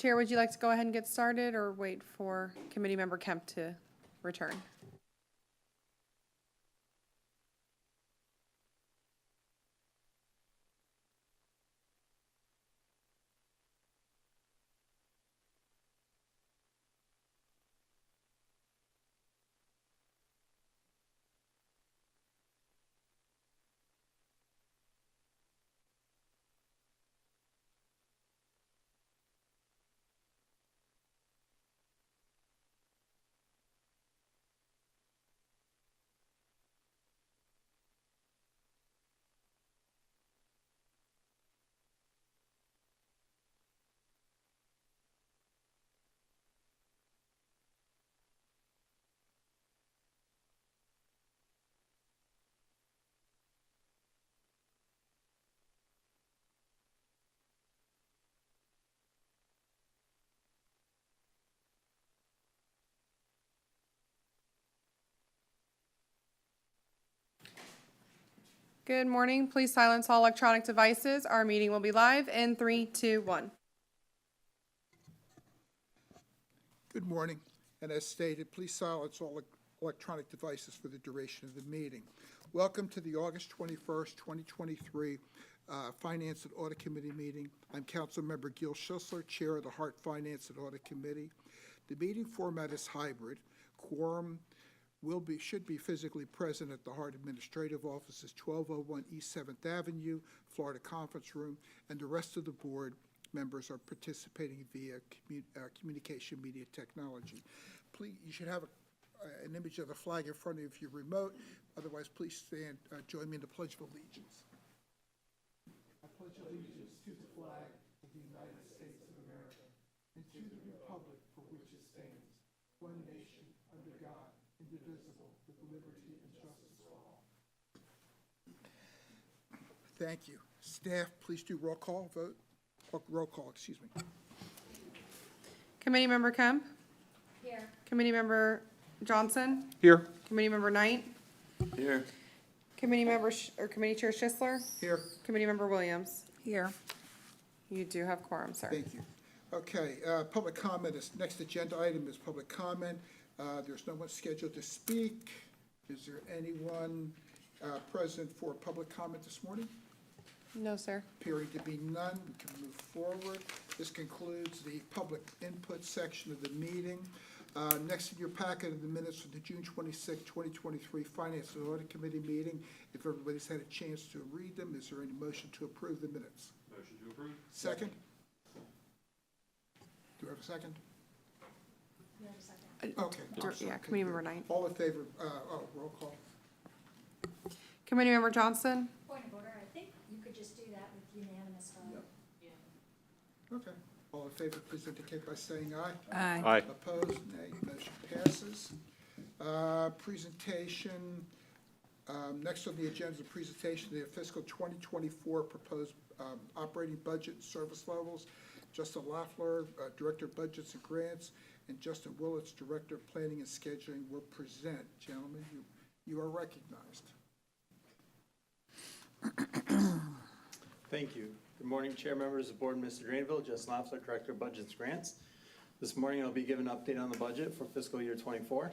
Chair, would you like to go ahead and get started or wait for Committee Member Kemp to return? Good morning. Please silence all electronic devices. Our meeting will be live in 3, 2, 1. Good morning, and as stated, please silence all electronic devices for the duration of the meeting. Welcome to the August 21st, 2023 Finance and Audit Committee meeting. I'm Councilmember Gil Schussler, Chair of the HART Finance and Audit Committee. The meeting format is hybrid. Quorum should be physically present at the HART Administrative Offices, 1201 East 7th Avenue, Florida Conference Room, and the rest of the board members are participating via communication media technology. Please, you should have an image of the flag in front of you if you're remote. Otherwise, please stand, join me in the Pledge of Allegiance. I pledge allegiance to the flag of the United States of America and to the republic for which it stands, one nation, under God, indivisible, with liberty and justice for all. Thank you. Staff, please do roll call vote. Roll call, excuse me. Committee Member Kemp? Here. Committee Member Johnson? Here. Committee Member Knight? Here. Committee Member Committee Chair Schisler? Here. Committee Member Williams? Here. You do have quorum, sir. Thank you. Okay, public comment is, next agenda item is public comment. There's no one scheduled to speak. Is there anyone present for public comment this morning? No, sir. Appearing to be none, we can move forward. This concludes the public input section of the meeting. Next in your packet are the minutes from the June 26, 2023 Finance and Audit Committee meeting. If everybody's had a chance to read them, is there any motion to approve the minutes? Motion to approve. Second? Do we have a second? You have a second. Okay. I'm sorry. Yeah, Committee Member Knight. All in favor, roll call. Committee Member Johnson? Point of order, I think you could just do that with unanimous vote. Okay. All in favor, please indicate by saying aye. Aye. Aye. Opposed, nay. Motion passes. Presentation, next on the agenda is a presentation of the fiscal 2024 proposed operating budget and service levels. Justin Loeffler, Director of Budgets and Grants, and Justin Willits, Director of Planning and Scheduling, will present. Gentlemen, you are recognized. Thank you. Good morning, Chair, members of the Board, Mr. Drainville, Justin Loeffler, Director of Budgets Grants. This morning I'll be giving an update on the budget for fiscal year 24,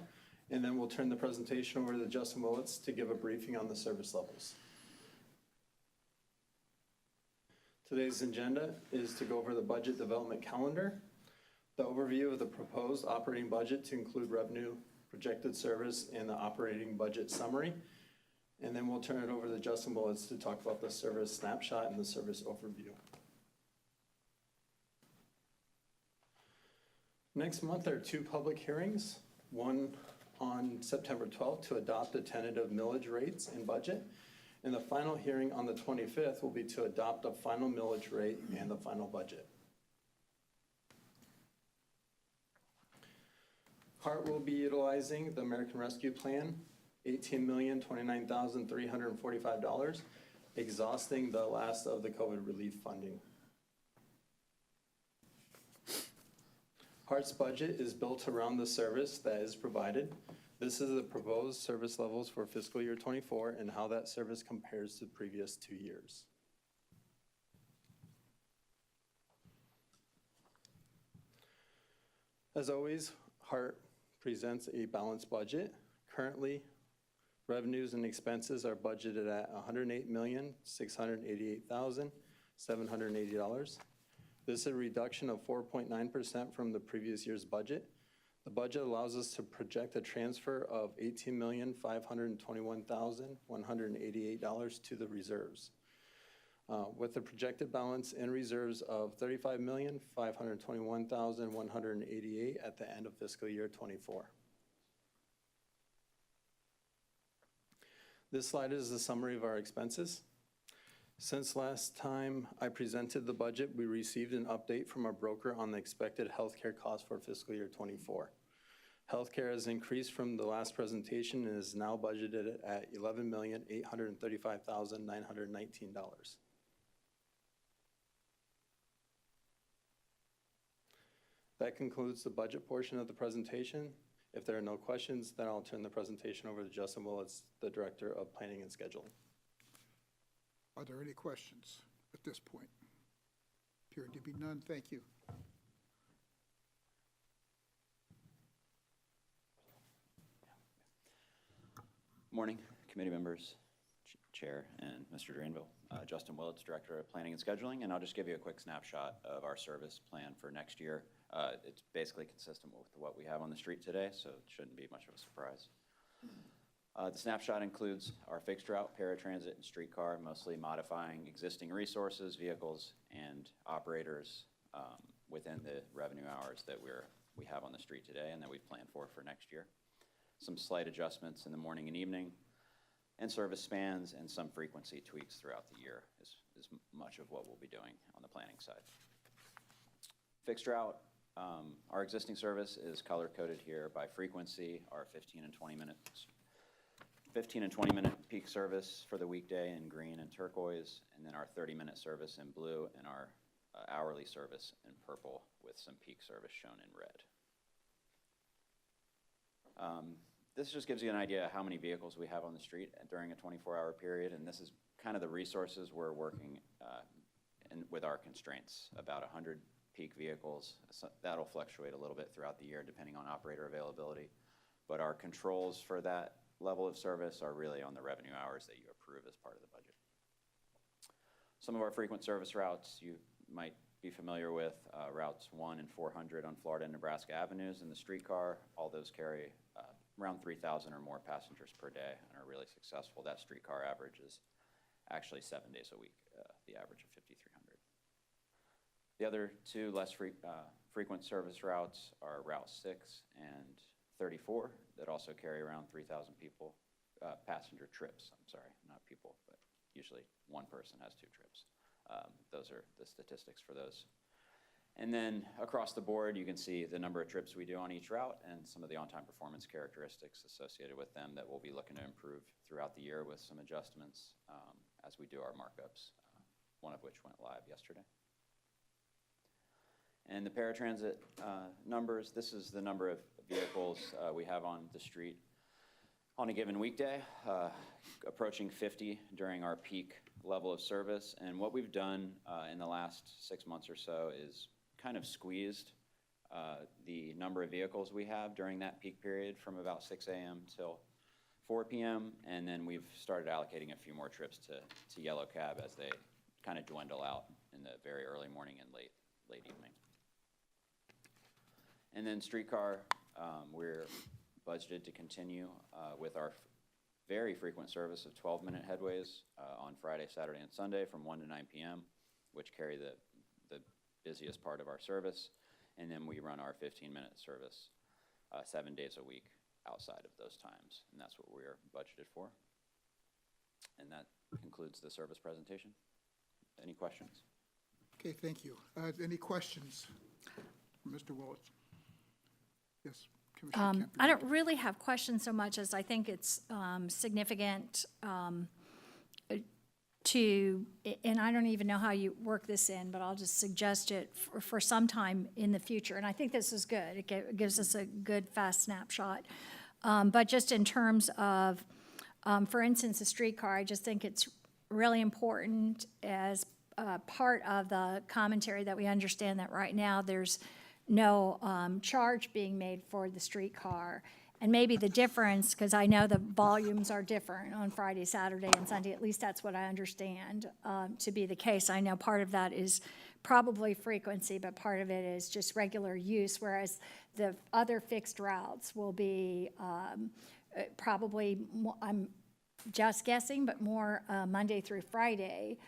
and then we'll turn the presentation over to Justin Willits to give a briefing on the service levels. Today's agenda is to go over the budget development calendar, the overview of the proposed operating budget to include revenue, projected service, and the operating budget summary. And then we'll turn it over to Justin Willits to talk about the service snapshot and the service overview. Next month there are two public hearings, one on September 12th to adopt the tentative millage rates and budget, and the final hearing on the 25th will be to adopt a final millage rate and the final budget. HART will be utilizing the American Rescue Plan, $18,029,345, exhausting the last of the COVID relief funding. HART's budget is built around the service that is provided. This is the proposed service levels for fiscal year 24 and how that service compares to the previous 2 years. As always, HART presents a balanced budget. Currently, revenues and expenses are budgeted at $108,688,780. This is a reduction of 4.9% from the previous year's budget. The budget allows us to project a transfer of $18,521,188 to the reserves, with a projected balance in reserves of $35,521,188 at the end of fiscal year '24. This slide is a summary of our expenses. Since last time I presented the budget, we received an update from our broker on the expected healthcare costs for fiscal year '24. Healthcare has increased from the last presentation and is now budgeted at $11,835,919. That concludes the budget portion of the presentation. If there are no questions, then I'll turn the presentation over to Justin Willits, the Director of Planning and Scheduling. Are there any questions at this point? Appearing to be none. Thank you. Morning, committee members, Chair, and Mr. Drainville. Justin Willits, Director of Planning and Scheduling, and I'll just give you a quick snapshot of our service plan for next year. It's basically consistent with what we have on the street today, so it shouldn't be much of a surprise. The snapshot includes our fixed route, paratransit, and streetcar, mostly modifying existing resources, vehicles, and operators within the revenue hours that we have on the street today and that we've planned for next year. Some slight adjustments in the morning and evening, and service spans and some frequency tweaks throughout the year is much of what we'll be doing on the planning side. Fixed route, our existing service is color-coded here by frequency, our 15 and 20 minute peak service for the weekday in green and turquoise, and then our 30-minute service in blue, and our hourly service in purple with some peak service shown in red. This just gives you an idea of how many vehicles we have on the street during a 24-hour period, and this is kind of the resources we're working with our constraints, about 100 peak vehicles. So that'll fluctuate a little bit throughout the year depending on operator availability, but our controls for that level of service are really on the revenue hours that you approve as part of the budget. Some of our frequent service routes you might be familiar with, routes 1 and 400 on Florida and Nebraska Avenues in the streetcar. All those carry around 3,000 or more passengers per day and are really successful. That streetcar average is actually 7 days a week, the average of 5,300. The other two less frequent service routes are Route 6 and 34 that also carry around 3,000 people, passenger trips, I'm sorry, not people, but usually one person has 2 trips. Those are the statistics for those. And then across the board, you can see the number of trips we do on each route and some of the on-time performance characteristics associated with them that we'll be looking to improve throughout the year with some adjustments as we do our markups, one of which went live yesterday. And the paratransit numbers, this is the number of vehicles we have on the street on a given weekday, approaching 50 during our peak level of service. And what we've done in the last 6 months or so is kind of squeezed the number of vehicles we have during that peak period from about 6 a.m. till 4 p.m. And then we've started allocating a few more trips to Yellow Cab as they kind of dwindle out in the very early morning and late evening. And then streetcar, we're budgeted to continue with our very frequent service of 12-minute headways on Friday, Saturday, and Sunday from 1 to 9 p.m., which carry the busiest part of our service. And then we run our 15-minute service 7 days a week outside of those times, and that's what we're budgeted for. And that concludes the service presentation. Any questions? Okay, thank you. Any questions for Mr. Willits? Yes, Commissioner Kemp. I don't really have questions so much as I think it's significant and I don't even know how you work this in, but I'll just suggest it for some time in the future. And I think this is good. It gives us a good, fast snapshot. But just in terms of, for instance, the streetcar, I just think it's really important as part of the commentary that we understand that right now there's no charge being made for the streetcar. And maybe the difference, because I know the volumes are different on Friday, Saturday, and Sunday, at least that's what I understand to be the case. I know part of that is probably frequency, but part of it is just regular use, whereas the other fixed routes will be probably, I'm just guessing, but more Monday through Friday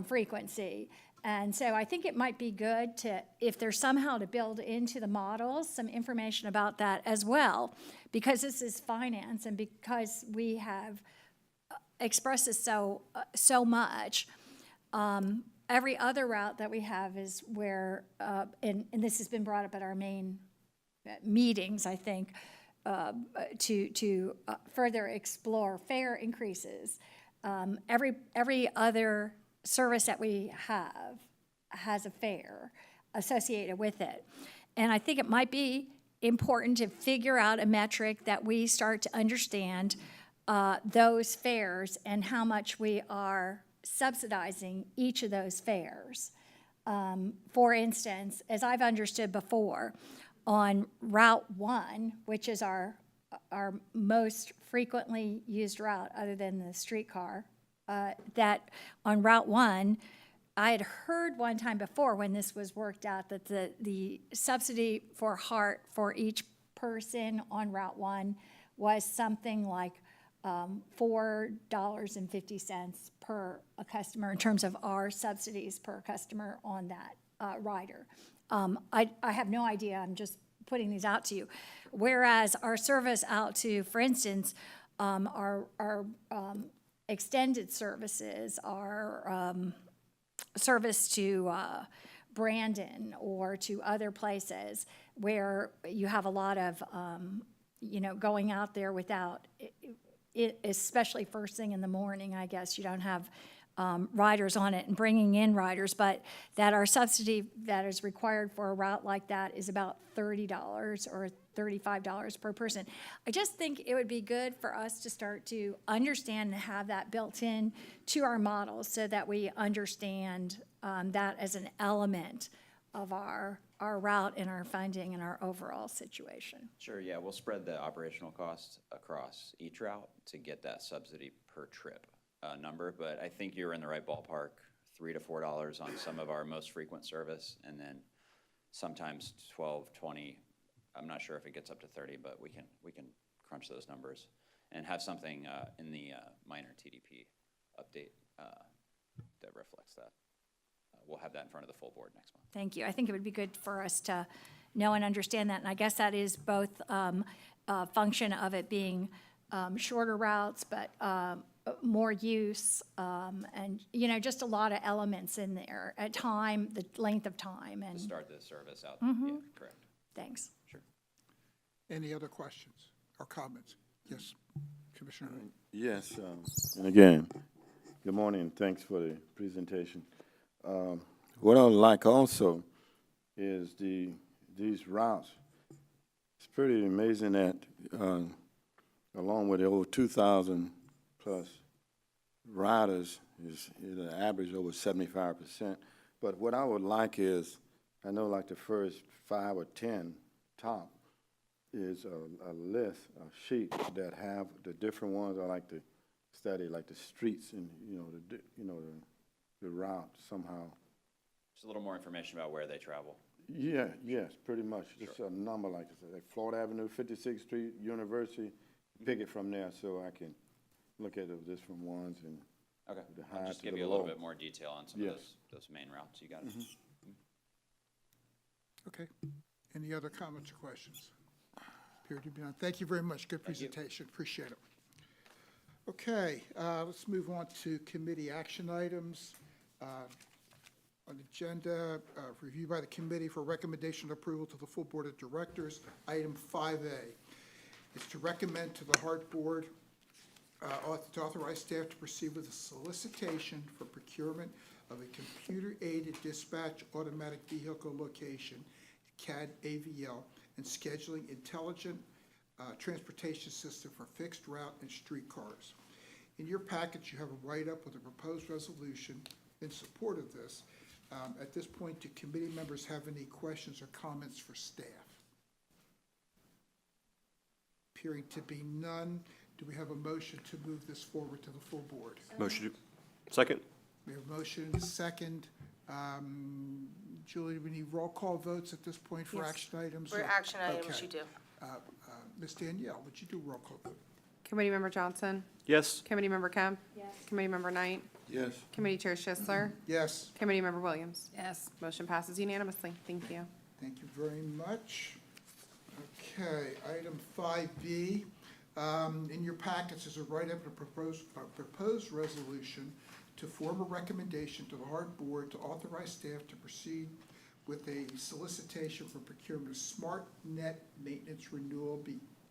frequency. And so I think it might be good to, if there's somehow to build into the models, some information about that as well, because this is finance and because we have expressed this so much. Every other route that we have is where, and this has been brought up at our main meetings, I think, to further explore fare increases. Every other service that we have has a fare associated with it. And I think it might be important to figure out a metric that we start to understand those fares and how much we are subsidizing each of those fares. For instance, as I've understood before, on Route 1, which is our most frequently used route other than the streetcar, that on Route 1, I had heard one time before when this was worked out that the subsidy for HART for each person on Route 1 was something like $4.50 per a customer in terms of our subsidies per customer on that rider. I have no idea, I'm just putting these out to you. Whereas our service out to, for instance, our extended services, our service to Brandon or to other places where you have a lot of, going out there without, especially first thing in the morning, I guess, you don't have riders on it and bringing in riders, but that our subsidy that is required for a route like that is about $30 or $35 per person. I just think it would be good for us to start to understand and have that built in to our models so that we understand that as an element of our route and our funding and our overall situation. Sure, yeah, we'll spread the operational costs across each route to get that subsidy per trip number, but I think you're in the right ballpark, $3 to $4 on some of our most frequent service, and then sometimes 12, 20. I'm not sure if it gets up to 30, but we can crunch those numbers and have something in the minor TDP update that reflects that. We'll have that in front of the full board next month. Thank you. I think it would be good for us to know and understand that, and I guess that is both a function of it being shorter routes, but more use, and, just a lot of elements in there, at time, the length of time, To and, start the service out, yeah, correct. thanks. Sure. Any other questions or comments? Yes, Commissioner. Yes, and again, good morning, and thanks for the presentation. What I would like also is these routes. It's pretty amazing that along with the over 2,000 plus riders, it'll average over 75%. But what I would like is, I know like the first 5 or 10 top is a list, a sheet that have the different ones I like to study, like the streets and the route somehow. Just a little more information about where they travel. Yeah, yes, pretty much. Just a number like Florida Avenue, 56th Street, University. Pick it from there so I can look at the different ones and Okay, the I'll high just to give the you a little low. bit more detail on some Yes. of those main routes. You got it. Okay. Any other comments or questions? Appear to be none. Thank you very much. Good presentation. Appreciate it. Okay, let's move on to committee action items. On the agenda, review by the committee for recommendation of approval to the full board of directors. Item 5A is to recommend to the HART board to authorize staff to proceed with a solicitation for procurement of a computer-aided dispatch automatic vehicle location, CAD AVL, and scheduling intelligent transportation system for fixed route and streetcars. In your package, you have a write-up with a proposed resolution in support of this. At this point, do committee members have any questions or comments for staff? Appearing to be none, do we have a motion to move this forward to the full board? Motion to, second? We have a motion and a second. Julie, do we need roll call votes at this point for Yes. action items? For action items, Okay. you do. Ms. Danielle, would you do roll call vote? Committee Member Johnson? Yes. Committee Member Kemp? Yes. Committee Member Knight? Yes. Committee Chair Schisler? Yes, Committee Member Williams? Yes. Motion passes unanimously. Thank you. thank you very much. Okay, item 5B. In your packets is a write-up of proposed resolution to form a recommendation to the HART Board to authorize staff to proceed with a solicitation for procurement of smart net maintenance renewal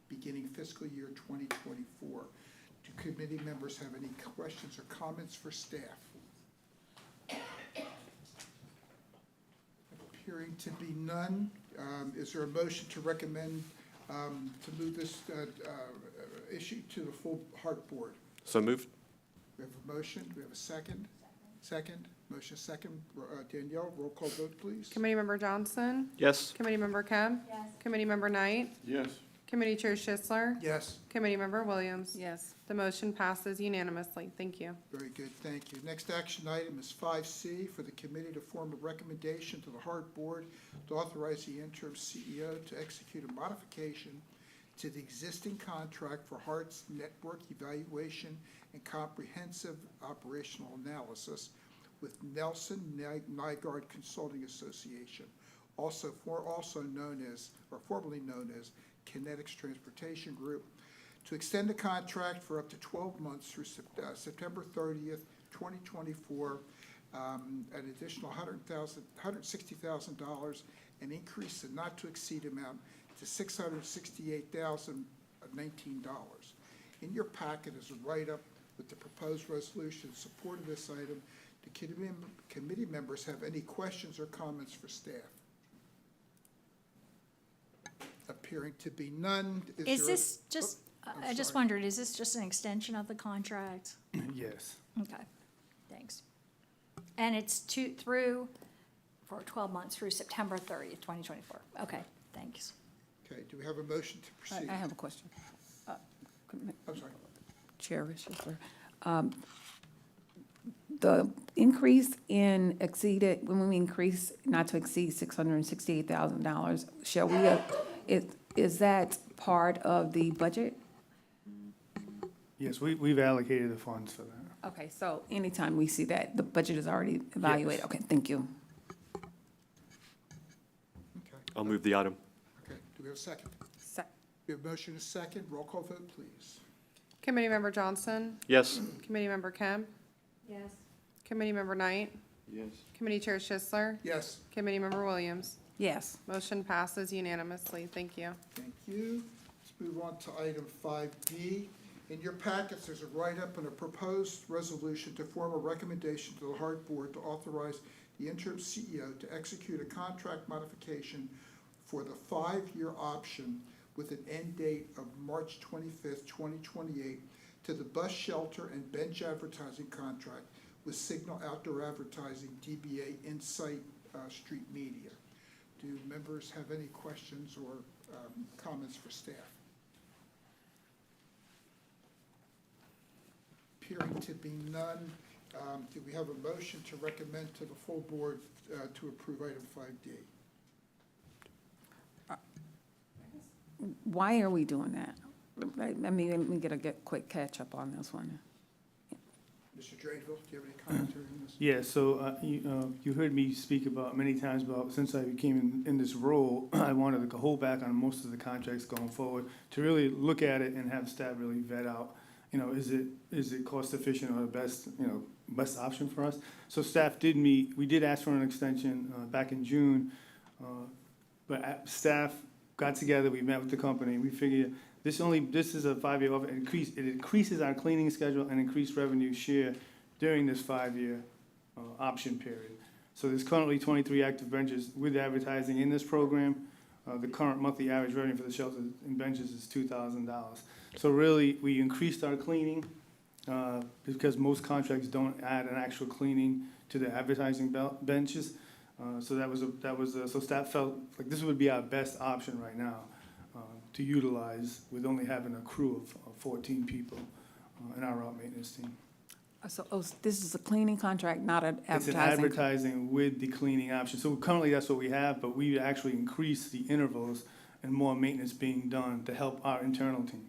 beginning fiscal year 2024. Do committee members have any questions or comments for staff? Appearing to be none, is there a motion to recommend to move this issue to the full HART Board? So moved? We have a motion, do we have a second? Second, motion second. Danielle, roll call vote, please. Committee Member Johnson? Yes. Committee Member Kemp? Yes. Committee Member Knight? Yes. Committee Chair Schisler? Yes, Committee Member Williams? Yes. The motion passes unanimously. Thank you. very good, thank you. Next action item is 5C, for the committee to form a recommendation to the HART Board to authorize the interim CEO to execute a modification to the existing contract for HART's network evaluation and comprehensive operational analysis with Nelson Nygaard Consulting Association, also known as, or formerly known as Kinetics Transportation Group, to extend the contract for up to 12 months through September 30th, 2024, an additional $160,000, and increase the not-to-exceed amount to $668,019. In your packet is a write-up with the proposed resolution in support of this item. Do committee members have any questions or comments for staff? Appearing to be none. Is there a- this just, I'm I just sorry. wondered, is this just an extension of the contract? Yes. Okay, thanks. And it's for 12 months through September 30th, 2024. Okay, thanks. Okay, do we have a motion to proceed? I have a question. I'm sorry. Chair Schisler. The increase in when we increase not to exceed $668,000, shall we, is that part of the budget? Yes, we've allocated the funds for that. Okay, so anytime we see that, the budget is already evaluated. Yes. Okay, thank you. Okay, I'll move the item. okay, do we have a second? We have a motion and a second, roll call vote, please. Committee Member Johnson? Yes. Committee Member Kemp? Yes. Committee Member Knight? Yes. Committee Chair Schisler? Yes, Committee Member Williams? Yes. Motion passes unanimously. Thank you. thank you. Let's move on to item 5B. In your packets, there's a write-up and a proposed resolution to form a recommendation to the HART Board to authorize the interim CEO to execute a contract modification for the 5-year option with an end date of March 25th, 2028, to the bus shelter and bench advertising contract with Signal Outdoor Advertising, DBA Insight Street Media. Do members have any questions or comments for staff? Appearing to be none, do we have a motion to recommend to the full board to approve item 5D? Why are we doing that? I mean, let me get a quick catch-up on this one. Mr. Dradeville, do you have any commentary on this? Yeah, so you heard me speak about many times about since I became in this role, I wanted to hold back on most of the contracts going forward to really look at it and have staff really vet out, is it cost efficient or the best option for us? So staff did meet, we did ask for an extension back in June, but staff got together, we met with the company, we figured this is a 5-year offer, it increases our cleaning schedule and increased revenue share during this 5-year option period. So there's currently 23 active benches with advertising in this program. The current monthly average revenue for the shelters and benches is $2,000. So really, we increased our cleaning because most contracts don't add an actual cleaning to the advertising benches. So staff felt like this would be our best option right now to utilize with only having a crew of 14 people in our route maintenance team. So, this is a cleaning contract, not an It's an advertising? advertising with the cleaning option. So currently, that's what we have, but we actually increase the intervals and more maintenance being done to help our internal team.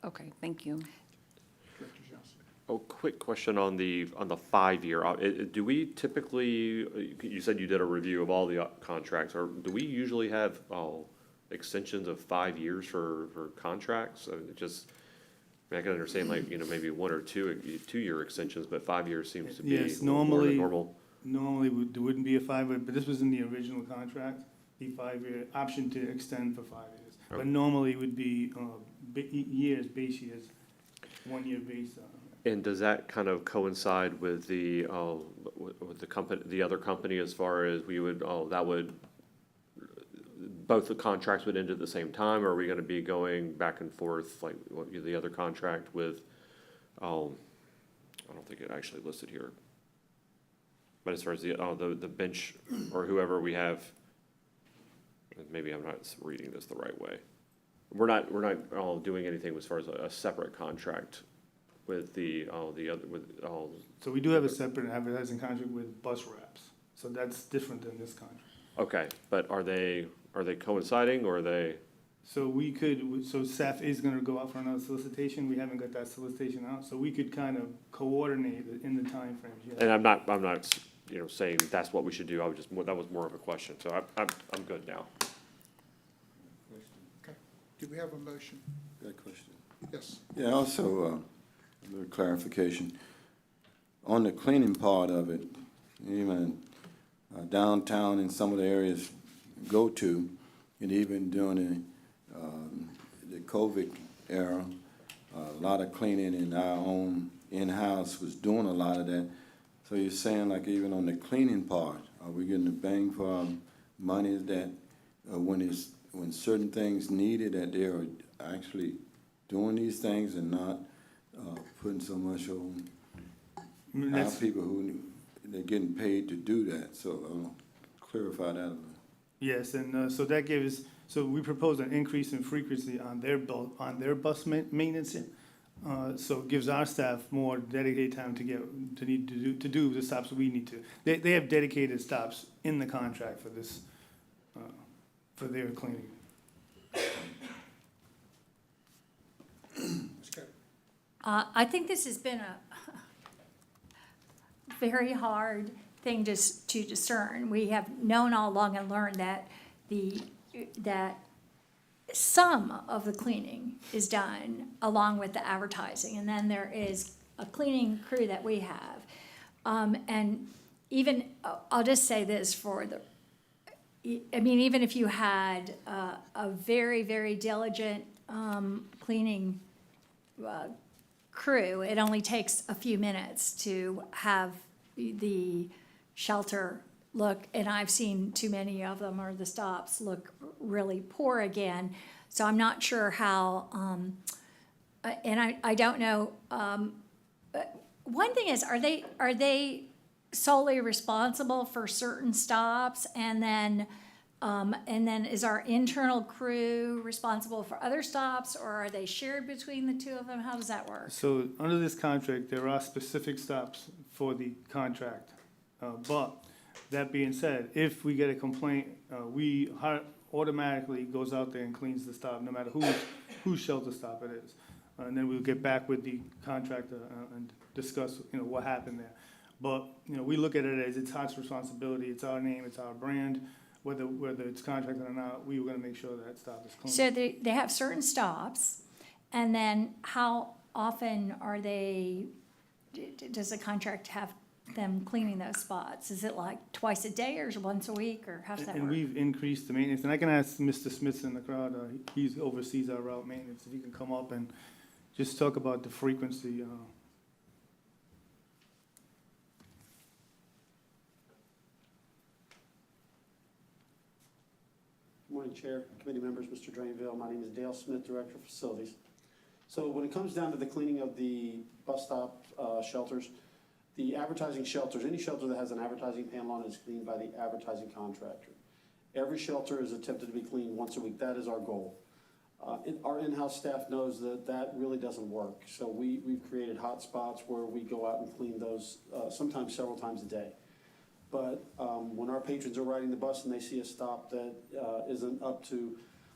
Okay, thank you. Director Johnson. Oh, quick question on the 5-year. Do we typically, you said you did a review of all the contracts, or do we usually have extensions of 5 years for contracts? I mean, I can understand like, maybe 1 or 2-year extensions, but 5 years seems to be a Yes, little more than normally, normal. there wouldn't be a 5-year, but this was in the original contract, the 5-year option to extend for 5 years. But Okay. normally it would be base years, 1-year base. And does that kind of coincide with the company, the other company, as far as both the contracts would end at the same time, or are we gonna be going back and forth like the other contract with, I don't think it actually listed here. But as far as the bench or whoever we have, maybe I'm not reading this the right way. We're not doing anything as far as a separate contract with the other, So we do have a separate advertising contract with bus wraps, so that's different than this contract. okay, but are they coinciding, or are they? So staff is gonna go out for another solicitation, we haven't got that solicitation out, so we could kind of coordinate it in the timeframes, yeah. And I'm not, saying that's what we should do, that was more of a question, so I'm good now. Okay. Do we have a motion? Got a question? Yes. Yeah, also, a little clarification. On the cleaning part of it, even downtown in some of the areas go to, and even during the COVID era, a lot of cleaning in our own in-house was doing a lot of that. So you're saying like even on the cleaning part, are we getting the bang for our money that when certain things needed, that they are actually doing these things and not putting so much on our people who they're getting paid to do that? So clarify that a little. Yes, and so that gives, so we propose an increase in frequency on their bus maintenance. So it gives our staff more dedicated time to do the stops we need to. They have dedicated stops in the contract for this, for their cleaning. Ms. Keller. I think this has been a very hard thing to discern. We have known all along and learned that that some of the cleaning is done along with the advertising, and then there is a cleaning crew that we have. And even, I'll just say this even if you had a very, very diligent cleaning crew, it only takes a few minutes to have the shelter look, and I've seen too many of them, or the stops look really poor again. So I'm not sure how, and I don't know. One thing is, are they solely responsible for certain stops, and then is our internal crew responsible for other stops, or are they shared between the two of them? How does that work? So under this contract, there are specific stops for the contract. But that being said, if we get a complaint, HART automatically goes out there and cleans the stop, no matter whose shelter stop it is. And then we'll get back with the contractor and discuss, what happened there. But, we look at it as it's HART's responsibility, it's our name, it's our brand, whether it's contracted or not, we were gonna make sure that stop is clean. So they have certain stops, and then how often does the contract have them cleaning those spots? Is it like twice a day, or once a week, or how does that And work? we've increased the maintenance, and I can ask Mr. Smith in the crowd, he oversees our route maintenance, if he can come up and just talk about the frequency. Good morning, Chair, committee members, Mr. Drainville. My name is Dale Smith, Director of Facilities. So when it comes down to the cleaning of the bus stop shelters, the advertising shelters, any shelter that has an advertising panel on it is cleaned by the advertising contractor. Every shelter is attempted to be cleaned once a week. That is our goal. Our in-house staff knows that that really doesn't work. So we've created hot spots where we go out and clean those sometimes several times a day. But when our patrons are riding the bus and they see a stop that isn't up to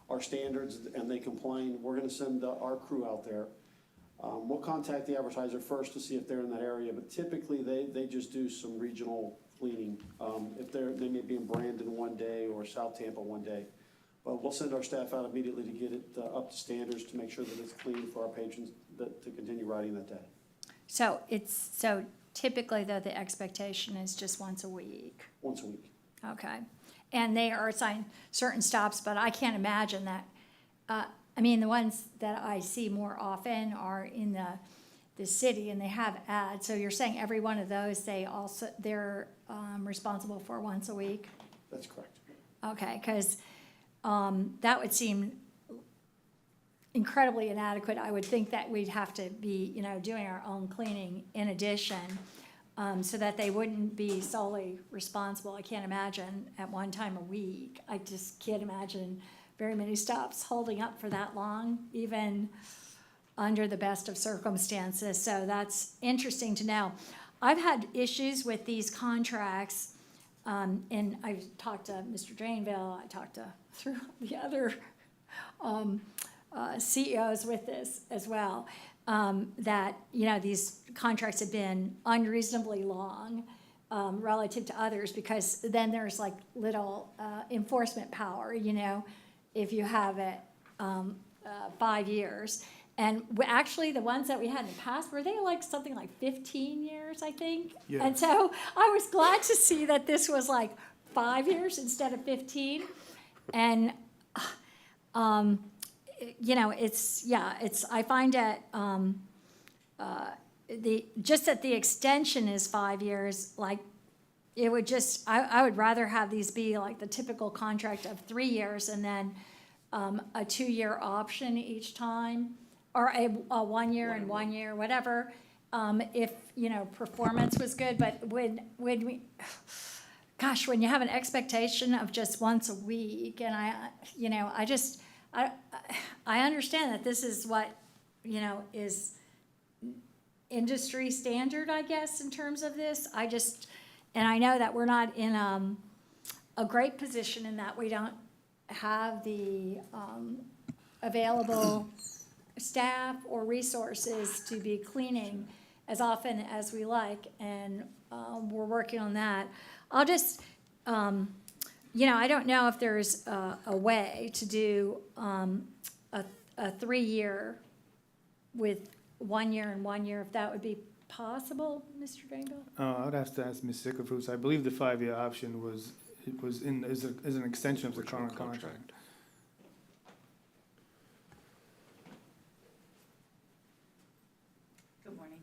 our standards and they complain, we're gonna send our crew out there. We'll contact the advertiser first to see if they're in that area, but typically they just do some regional cleaning. If they may be in Brandon one day or South Tampa one day. But we'll send our staff out immediately to get it up to standards to make sure that it's clean for our patrons to continue riding that day. So so typically though, the expectation is just once a week. Once a week. Okay. And they are assigned certain stops, but I can't imagine that. I mean, the ones that I see more often are in the city and they have ads. So you're saying every one of those, they're responsible for once a week? That's correct. Okay, because that would seem incredibly inadequate. I would think that we'd have to be, doing our own cleaning in addition, so that they wouldn't be solely responsible. I can't imagine at one time a week. I just can't imagine very many stops holding up for that long, even under the best of circumstances. So that's interesting to know. I've had issues with these contracts, and I've talked to Mr. Drainville, I talked to through the other CEOs with this as well, that, these contracts have been unreasonably long relative to others, because then there's like little enforcement power, if you have it 5 years. And actually, the ones that we had in the past, were they like something like 15 years, I think? Yeah. And so I was glad to see that this was like 5 years instead of 15. And, I find that just that the extension is 5 years, like, it would just, I would rather have these be like the typical contract of 3 years and then a 2-year option each time, or a 1 year and 1 year, whatever, if, performance was good. But when we, gosh, when you have an expectation of just once a week, and I understand that this is what, is industry standard, I guess, in terms of this. And I know that we're not in a great position in that we don't have the available staff or resources to be cleaning as often as we like, and we're working on that. I'll just, I don't know if there's a way to do a 3-year with 1 year and 1 year, if that would be possible, Mr. Drainville? I would have to ask Ms. Sickerfoos. I believe the 5-year option is an extension of the current contract. Good morning.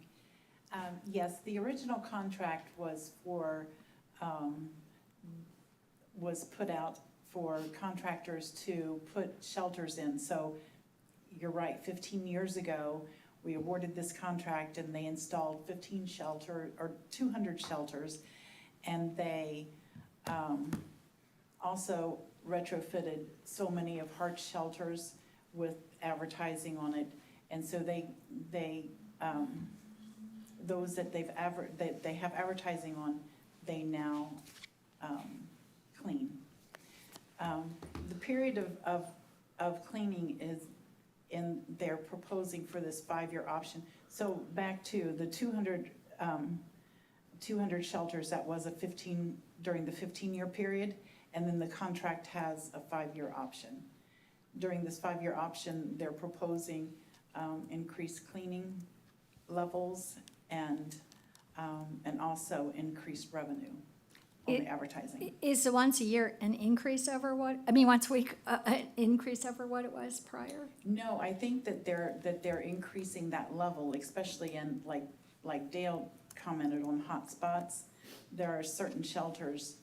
Yes, the original contract was was put out for contractors to put shelters in. So you're right, 15 years ago, we awarded this contract and they installed 200 shelters, and they also retrofitted so many of HART shelters with advertising on it. And so those that they have advertising on, they now clean. The period of cleaning is they're proposing for this 5-year option. So back to the 200 shelters, that was during the 15-year period, and then the contract has a 5-year option. During this 5-year option, they're proposing increased cleaning levels and also increased revenue on the advertising. Is the once a year an increase over once a week, an increase over what it was prior? No, I think that they're increasing that level, especially in like Dale commented on hot spots. There are certain shelters,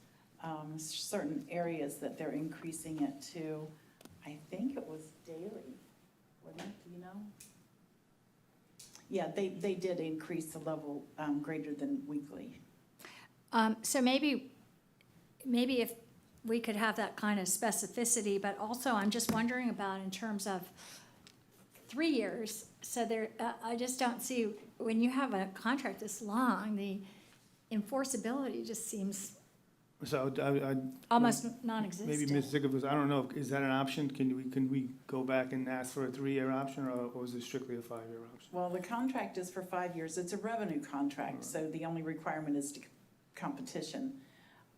certain areas that they're increasing it to. I think it was daily. Do you know? Yeah, they did increase the level greater than weekly. So maybe if we could have that kind of specificity, but also I'm just wondering about in terms of 3 years. So there, I just don't see, when you have a contract this long, the enforceability just seems So I. almost Maybe non-existent. Ms. Zickover, I don't know, is that an option? Can we go back and ask for a 3-year option, or is it strictly a 5-year option? Well, the contract is for 5 years. It's a revenue contract, so the only requirement is competition.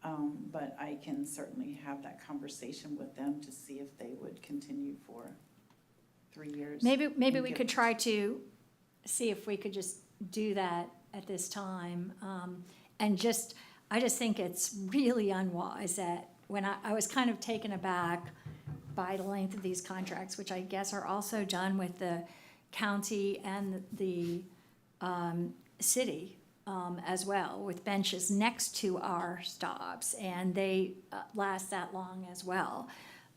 But I can certainly have that conversation with them to see if they would continue for 3 years. Maybe and we give- could try to see if we could just do that at this time. And I just think it's really unwise that when I was kind of taken aback by the length of these contracts, which I guess are also done with the county and the city as well, with benches next to our stops, and they last that long as well.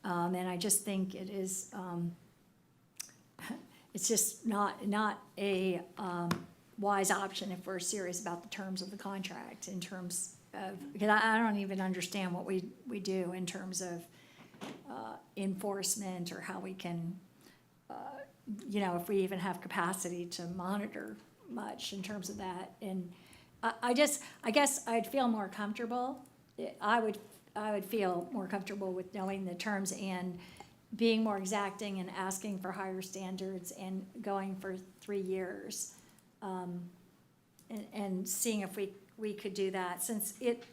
And I just think it is, it's just not a wise option if we're serious about the terms of the contract in terms of, because I don't even understand what we do in terms of enforcement or how we can, if we even have capacity to monitor much in terms of that. And I guess I'd feel more comfortable. I would feel more comfortable with knowing the terms and being more exacting and asking for higher standards and going for 3 years. And seeing if we could do that, since it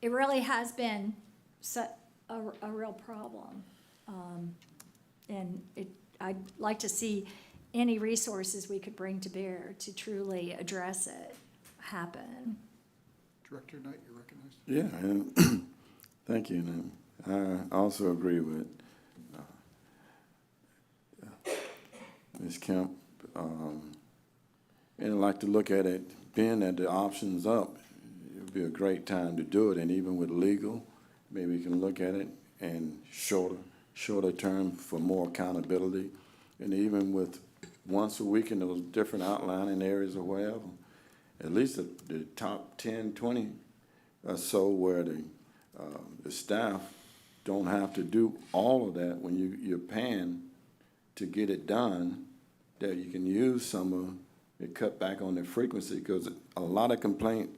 really has been a real problem. And I'd like to see any resources we could bring to bear to truly address it happen. Director Knight, you're recognized. Yeah, and thank you. And I also agree with Ms. Kemp. And I'd like to look at it, being that the option's up, it would be a great time to do it. And even with legal, maybe we can look at it and shorter term for more accountability. And even with once a week in those different outlining areas or wherever, at least the top 10, 20 or so where the staff don't have to do all of that when you're paying to get it done, that you can use some of it, cut back on the frequency, because a lot of complaint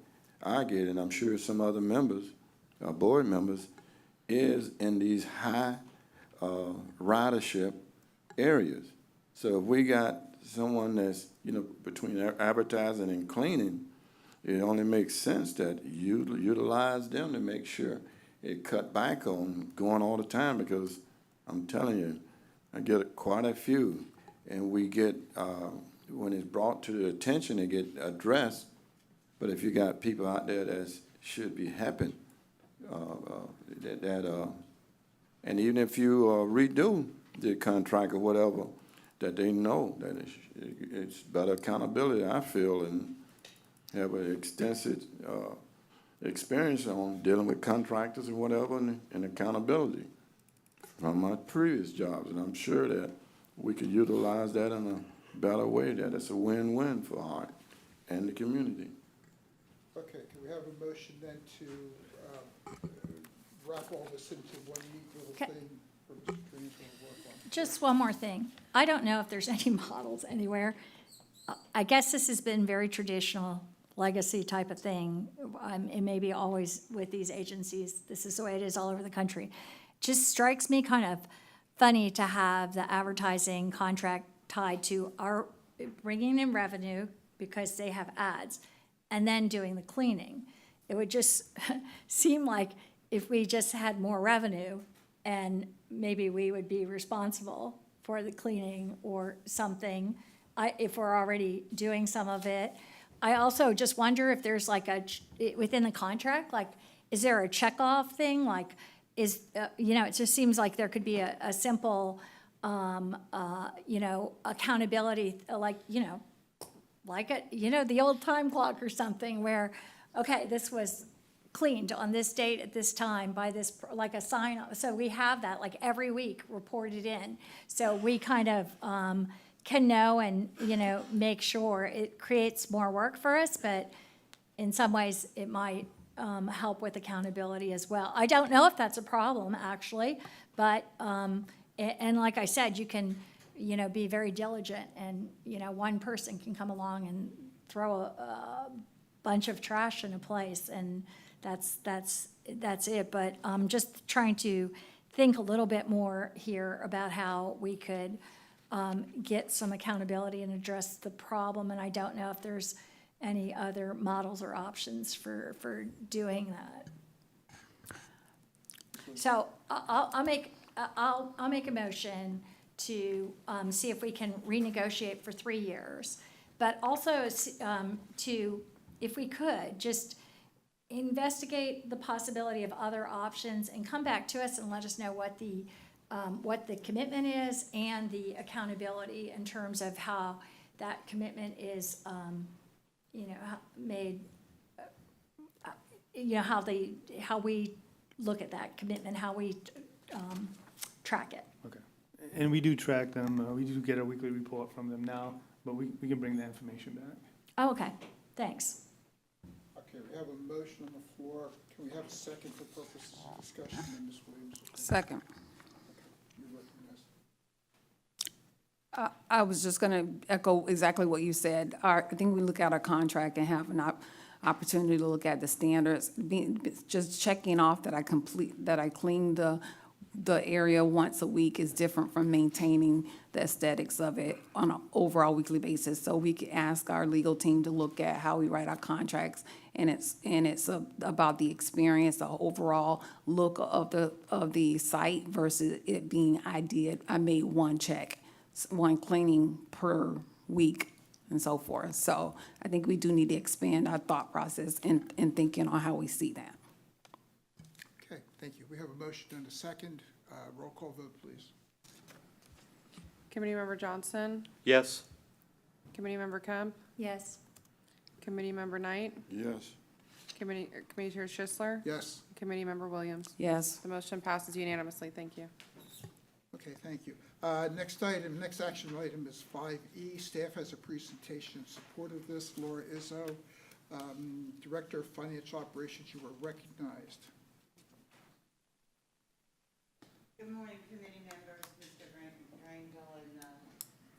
I get, and I'm sure some other members, board members, is in these high ridership areas. So if we got someone that's, between advertising and cleaning, it only makes sense that you utilize them to make sure it cut back on going all the time, because I'm telling you, I get quite a few, and we get, when it's brought to the attention, it get addressed. But if you got people out there that should be happy, and even if you redo the contract or whatever, that they know that it's better accountability, I feel, and have an extensive experience on dealing with contractors and whatever, and accountability from my previous jobs. And I'm sure that we could utilize that in a better way, that it's a win-win for HART and the community. Okay, can we have a motion then to wrap all this into one neat little Okay. thing for Mr. Drees to work on? Just one more thing. I don't know if there's any models anywhere. I guess this has been very traditional legacy type of thing. It may be always with these agencies. This is the way it is all over the country. Just strikes me kind of funny to have the advertising contract tied to our bringing in revenue because they have ads and then doing the cleaning. It would just seem like if we just had more revenue and maybe we would be responsible for the cleaning or something, if we're already doing some of it. I also just wonder if there's like within the contract, like, is there a checkoff thing? Like, it just seems like there could be a simple, accountability, the old time clock or something where, okay, this was cleaned on this date at this time by this, like a sign. So we have that like every week reported in. So we kind of can know and, make sure. It creates more work for us, but in some ways, it might help with accountability as well. I don't know if that's a problem, actually, but, and like I said, you can, be very diligent, and, one person can come along and throw a bunch of trash in a place, and that's it. But I'm just trying to think a little bit more here about how we could get some accountability and address the problem, and I don't know if there's any other models or options for doing that. So I'll make a motion to see if we can renegotiate for 3 years, but also to, if we could, just investigate the possibility of other options and come back to us and let us know what the commitment is and the accountability in terms of how that commitment is made, how we look at that commitment, how we track it. Okay. And we do track them. We do get a weekly report from them now, but we can bring that information back. Oh, okay, thanks. Okay, we have a motion on the floor. Can we have a second for purposes of discussion, Ms. Williams? Second. You recognize. I was just gonna echo exactly what you said. I think we look at our contract and have an opportunity to look at the standards. Just checking off that I clean the area once a week is different from maintaining the aesthetics of it on an overall weekly basis. So we can ask our legal team to look at how we write our contracts, and it's about the experience, the overall look of the site versus it being I made one check, one cleaning per week and so forth. So I think we do need to expand our thought process and thinking on how we see that. Okay, thank you. We have a motion and a second. Roll call vote, please. Committee Member Johnson, Yes. Committee Member Kemp, Yes. Committee Member Knight, Yes. Committee Chair Schisler, Yes. Committee Member Williams. Yes. The motion passes unanimously. Thank you. Okay, thank you. Next action item is 5E. Staff has a presentation in support of this. Laura Izzo, Director of Financial Operations, you are recognized. Good morning, committee members, Mr. Rangel and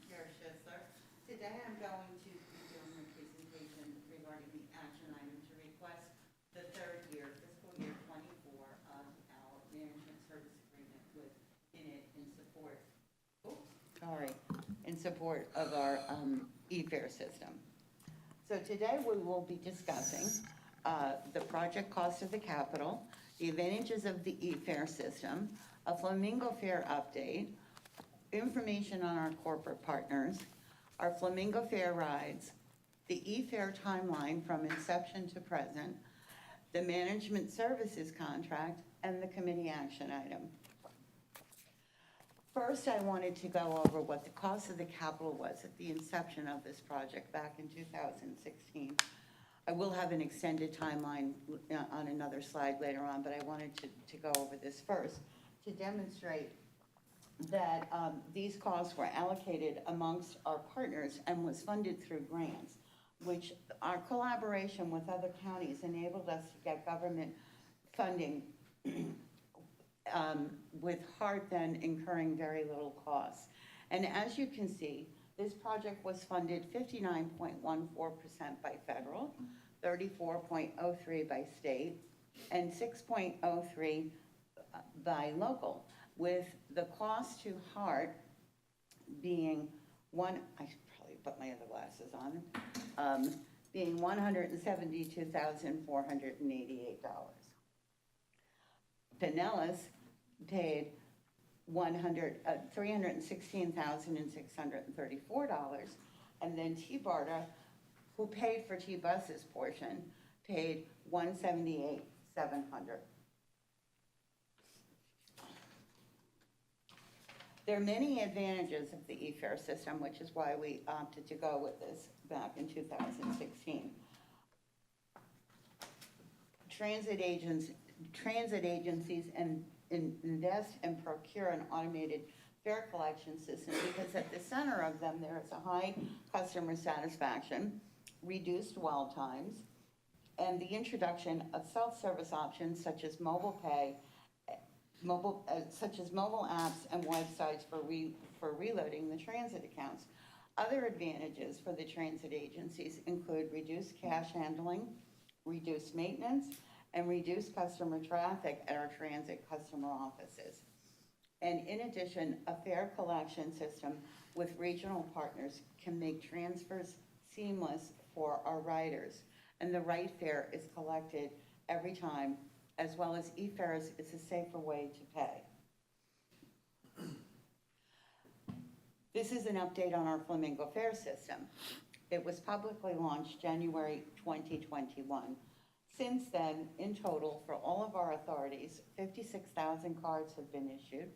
Chair Schisler. Today I'm going to be doing a presentation regarding the action item to request the third year, fiscal year 24 of our management service agreement with in support of our e-fare system. So today we will be discussing the project cost of the capital, the advantages of the e-fare system, a Flamingo Fare update, information on our corporate partners, our Flamingo Fare rides, the e-fare timeline from inception to present, the management services contract, and the committee action item. First, I wanted to go over what the cost of the capital was at the inception of this project back in 2016. I will have an extended timeline on another slide later on, but I wanted to go over this first to demonstrate that these costs were allocated amongst our partners and was funded through grants, which our collaboration with other counties enabled us to get government funding with HART then incurring very little cost. And as you can see, this project was funded 59.14% by federal, 34.03% by state, and 6.03% by local, with the cost to HART being I should probably put my other glasses on, being $172,488. Pinellas paid $316,634, and then T-BARTA, who paid for T-Bus's portion, paid $178,700. There are many advantages of the e-fare system, which is why we opted to go with this back in 2016. Transit agencies invest and procure an automated fare collection system because at the center of them, there is a high customer satisfaction, reduced dwell times, and the introduction of self-service options such as mobile pay, such as mobile apps and websites for reloading the transit accounts. Other advantages for the transit agencies include reduced cash handling, reduced maintenance, and reduced customer traffic at our transit customer offices. And in addition, a fare collection system with regional partners can make transfers seamless for our riders. And the right fare is collected every time, as well as e-fares is a safer way to pay. This is an update on our Flamingo fare system. It was publicly launched January 2021. Since then, in total, for all of our authorities, 56,000 cards have been issued,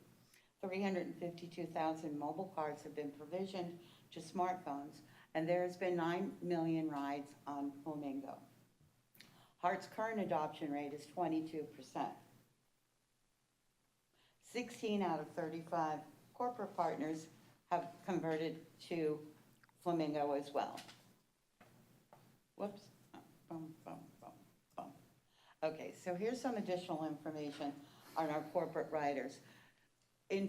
352,000 mobile cards have been provisioned to smartphones, and there has been 9 million rides on Flamingo. HART's current adoption rate is 22%. 16 out of 35 corporate partners have converted to Flamingo as well. Whoops. Okay, so here's some additional information on our corporate riders. In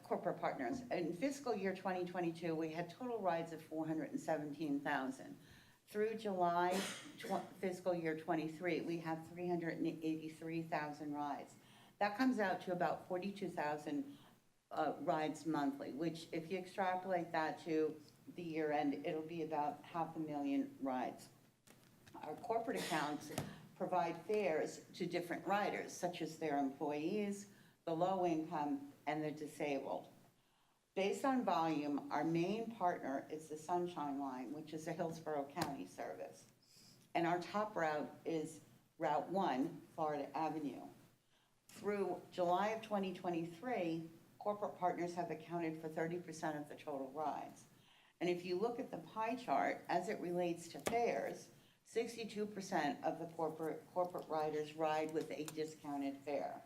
corporate partners, in fiscal year 2022, we had total rides of 417,000. Through July fiscal year 23, we have 383,000 rides. That comes out to about 42,000 rides monthly, which if you extrapolate that to the year end, it'll be about 500,000 rides. Our corporate accounts provide fares to different riders, such as their employees, the low income, and the disabled. Based on volume, our main partner is the Sunshine Line, which is a Hillsborough County service. And our top route is Route 1, Florida Avenue. Through July of 2023, corporate partners have accounted for 30% of the total rides. And if you look at the pie chart, as it relates to fares, 62% of the corporate riders ride with a discounted fare.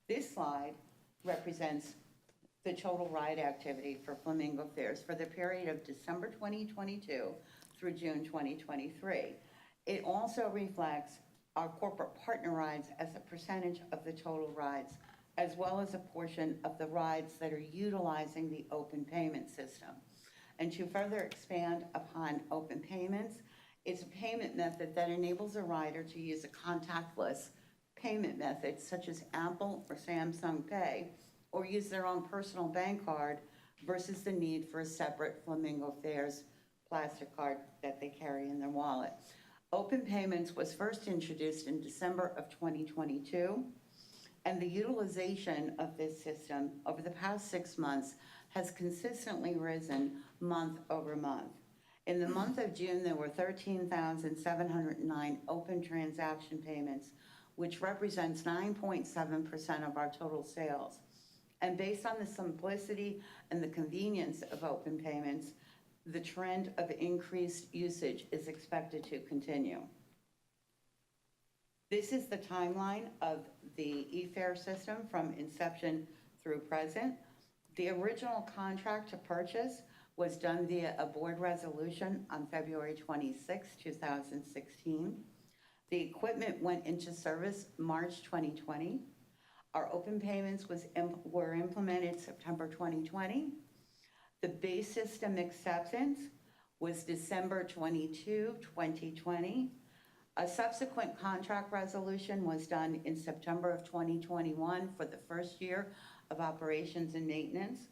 This slide represents the total ride activity for Flamingo fares for the period of December 2022 through June 2023. It also reflects our corporate partner rides as a percentage of the total rides, as well as a portion of the rides that are utilizing the open payment system. And to further expand upon open payments, it's a payment method that enables a rider to use a contactless payment method such as Apple or Samsung Pay, or use their own personal bank card versus the need for a separate Flamingo Fares plastic card that they carry in their wallet. Open payments was first introduced in December of 2022, and the utilization of this system over the past 6 months has consistently risen month over month. In the month of June, there were 13,709 open transaction payments, which represents 9.7% of our total sales. And based on the simplicity and the convenience of open payments, the trend of increased usage is expected to continue. This is the timeline of the e-fare system from inception through present. The original contract to purchase was done via a board resolution on February 26, 2016. The equipment went into service March 2020. Our open payments were implemented September 2020. The base system acceptance was December 22, 2020. A subsequent contract resolution was done in September of 2021 for the first year of operations and maintenance.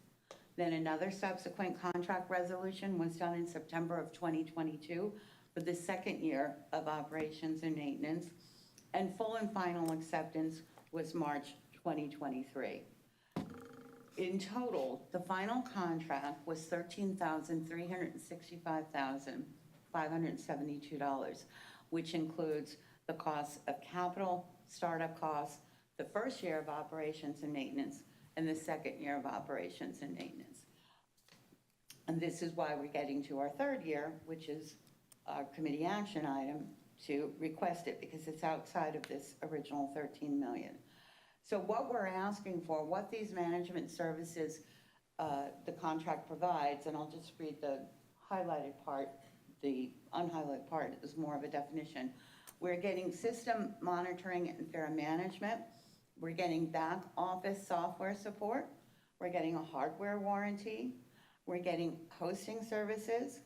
Then another subsequent contract resolution was done in September of 2022 for the second year of operations and maintenance. And full and final acceptance was March 2023. In total, the final contract was $13,365,572, which includes the cost of capital, startup costs, the first year of operations and maintenance, and the second year of operations and maintenance. And this is why we're getting to our third year, which is our committee action item to request it, because it's outside of this original 13 million. So what we're asking for, what these management services, the contract provides, and I'll just read the highlighted part, the unhighlighted part is more of a definition. We're getting system monitoring and fair management. We're getting back office software support. We're getting a hardware warranty. We're getting hosting services,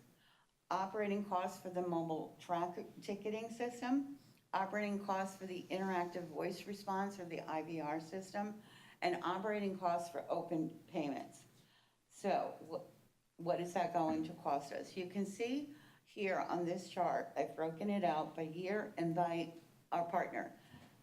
operating costs for the mobile track ticketing system, operating costs for the interactive voice response or the IVR system, and operating costs for open payments. So what is that going to cost us? You can see here on this chart, I've broken it out by year and by our partner.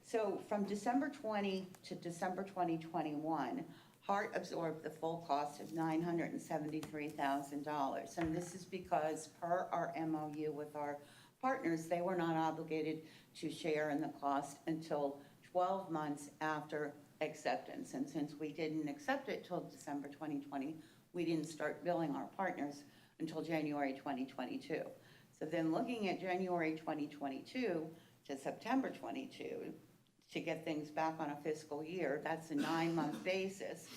So from December 20 to December 2021, HART absorbed the full cost of $973,000. And this is because per our MOU with our partners, they were not obligated to share in the cost until 12 months after acceptance. And since we didn't accept it till December 2020, we didn't start billing our partners until January 2022. So then looking at January 2022 to September 22, to get things back on a fiscal year, that's a 9-month basis.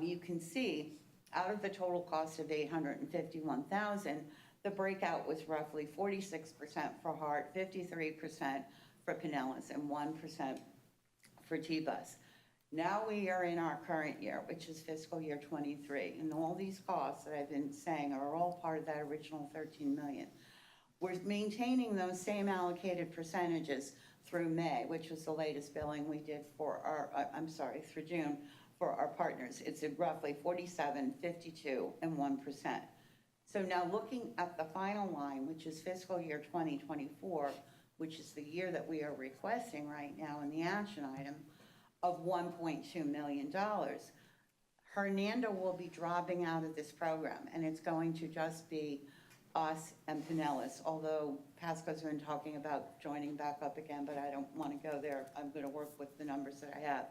You can see out of the total cost of $851,000, the breakout was roughly 46% for HART, 53% for Pinellas, and 1% for T-Bus. Now we are in our current year, which is fiscal year 23, and all these costs that I've been saying are all part of that original $13 million. We're maintaining those same allocated percentages through May, which was the latest billing we did for our, through June, for our partners. It's at roughly 47, 52, and 1%. So now looking at the final line, which is fiscal year 2024, which is the year that we are requesting right now in the action item, of $1.2 million. Hernando will be dropping out of this program, and it's going to just be us and Pinellas, although Pasco's been talking about joining back up again, but I don't want to go there. I'm going to work with the numbers that I have.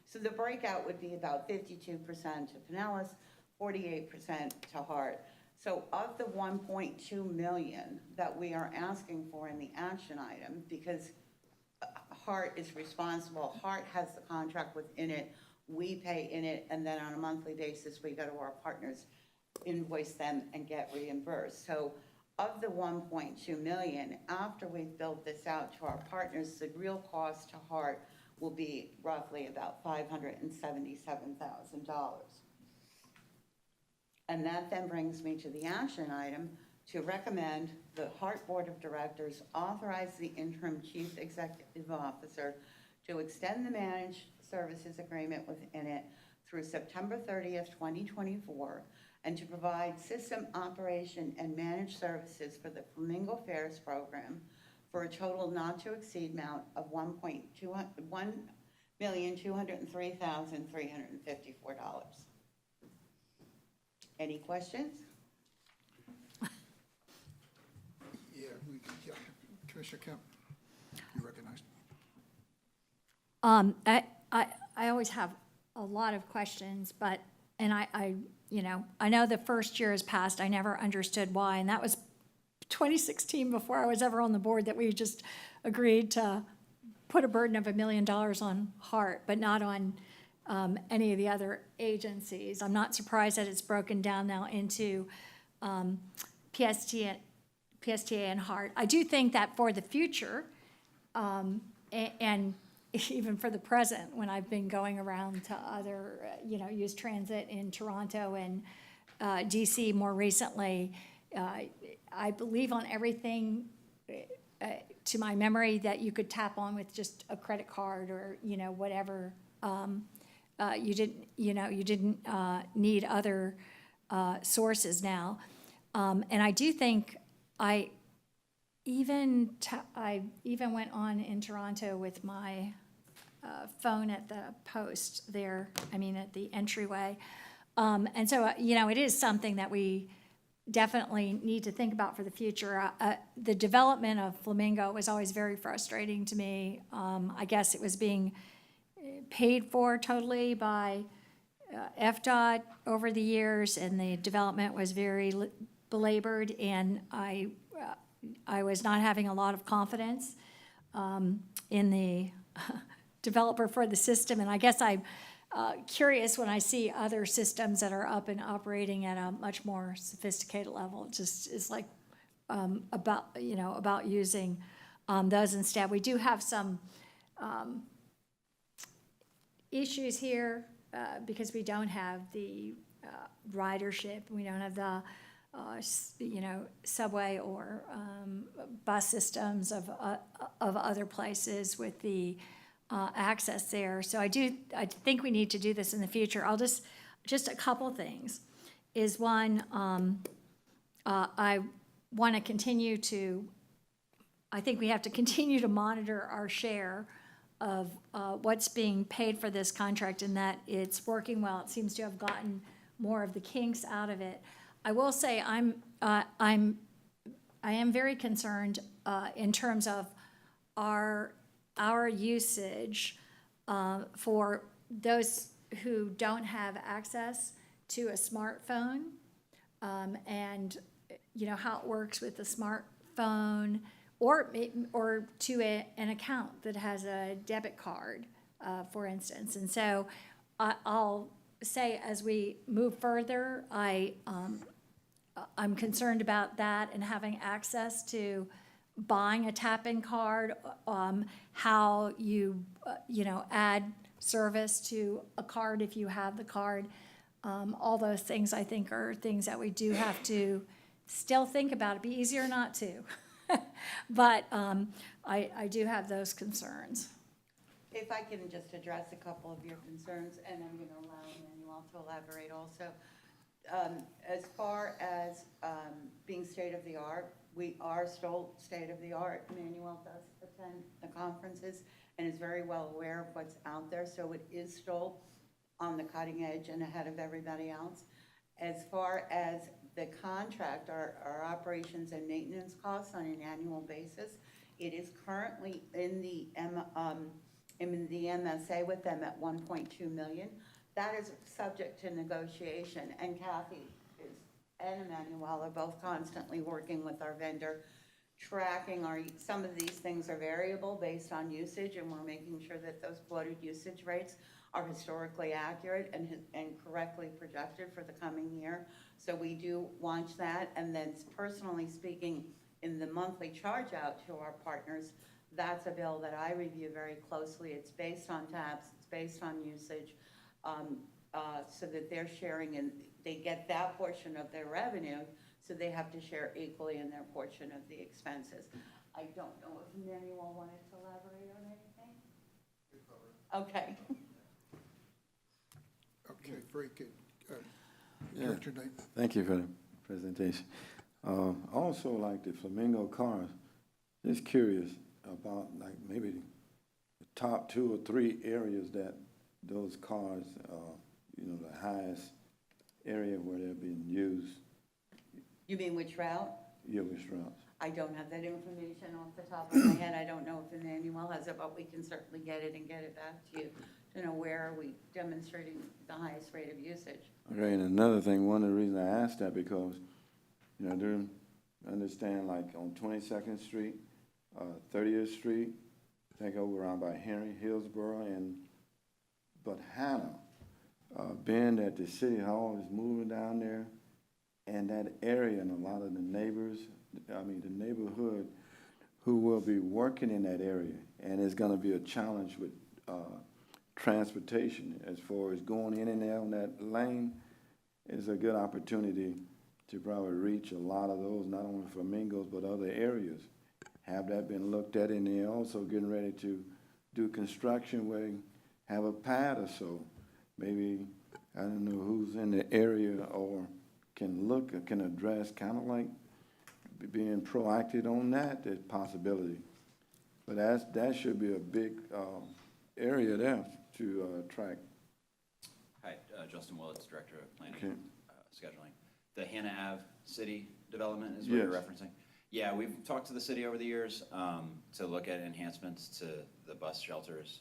So the breakout would be about 52% to Pinellas, 48% to HART. So of the $1.2 million that we are asking for in the action item, because HART is responsible, HART has the contract within it, we pay in it, and then on a monthly basis, we go to our partners, invoice them, and get reimbursed. So of the $1.2 million, after we've built this out to our partners, the real cost to HART will be roughly about $577,000. And that then brings me to the action item to recommend the HART Board of Directors authorize the interim chief executive officer to extend the managed services agreement within it through September 30th, 2024, and to provide system operation and managed services for the Flamingo Fairs program for a total not to exceed amount of $1,203,354. Any questions? Yeah, Commissioner Kemp, you recognized. I always have a lot of questions, but, and I know the first year has passed, I never understood why, and that was 2016 before I was ever on the board that we just agreed to put a burden of $1 million on HART, but not on any of the other agencies. I'm not surprised that it's broken down now into PSTA and HART. I do think that for the future, and even for the present, when I've been going around to other, use transit in Toronto and DC more recently, I believe on everything to my memory that you could tap on with just a credit card or, whatever. You didn't need other sources now. And I do think I even went on in Toronto with my phone at the post there, at the entryway. And so, it is something that we definitely need to think about for the future. The development of Flamingo was always very frustrating to me. I guess it was being paid for totally by FDOT over the years, and the development was very belabored, and I was not having a lot of confidence in the developer for the system, and I guess I'm curious when I see other systems that are up and operating at a much more sophisticated level. It just is like about using those instead. We do have some issues here because we don't have the ridership. We don't have the subway or bus systems of other places with the access there. So I think we need to do this in the future. Just a couple things is one, I want to continue to, I think we have to continue to monitor our share of what's being paid for this contract and that it's working well. It seems to have gotten more of the kinks out of it. I will say I am very concerned in terms of our usage for those who don't have access to a smartphone, and how it works with the smartphone or to an account that has a debit card, for instance. And so I'll say as we move further, I'm concerned about that and having access to buying a tap-in card, how you add service to a card if you have the card. All those things I think are things that we do have to still think about. It'd be easier not to. But I do have those concerns. If I can just address a couple of your concerns, and I'm going to allow Emmanuel to elaborate also. As far as being state-of-the-art, we are still state-of-the-art. Emmanuel does attend the conferences and is very well aware of what's out there, so it is still on the cutting edge and ahead of everybody else. As far as the contract, our operations and maintenance costs on an annual basis, it is currently in the MSA with them at $1.2 million. That is subject to negotiation, and Kathy and Emmanuel are both constantly working with our vendor, tracking some of these things are variable based on usage, and we're making sure that those quoted usage rates are historically accurate and correctly projected for the coming year. So we do watch that, and then personally speaking, in the monthly charge out to our partners, that's a bill that I review very closely. It's based on taps, it's based on usage, so that they're sharing and they get that portion of their revenue, so they have to share equally in their portion of the expenses. I don't know if Emmanuel wanted to elaborate on anything? Okay. Okay, very good. Yeah. Director Knight. Thank you for the presentation. Also, like the Flamingo cars, just curious about like maybe the top 2 or 3 areas that those cars, the highest area where they're being used. You mean which route? Yeah, which routes? I don't have that information off the top of my head. I don't know if Emmanuel has it, but we can certainly get it and get it back to you to know where are we demonstrating the highest rate of usage. Okay, and another thing, one of the reasons I asked that because, I understand like on 22nd Street, 30th Street, I think over around by Henry, Hillsborough, but Hannah, being that the city hall is moving down there, and that area and a lot of the neighbors, the neighborhood who will be working in that area, and it's gonna be a challenge with transportation as far as going in and out on that lane. Is a good opportunity to probably reach a lot of those, not only Flamingos, but other areas. Have that been looked at, and they're also getting ready to do construction where you have a pad or so. Maybe, I don't know who's in the area or can look or can address, kind of like being proactive on that possibility. But that should be a big area there to track. Hi, Justin Willits, Director of Planning Okay. and Scheduling. The Hannah Ave City development is what you're Yes. referencing? Yeah, we've talked to the city over the years to look at enhancements to the bus shelters.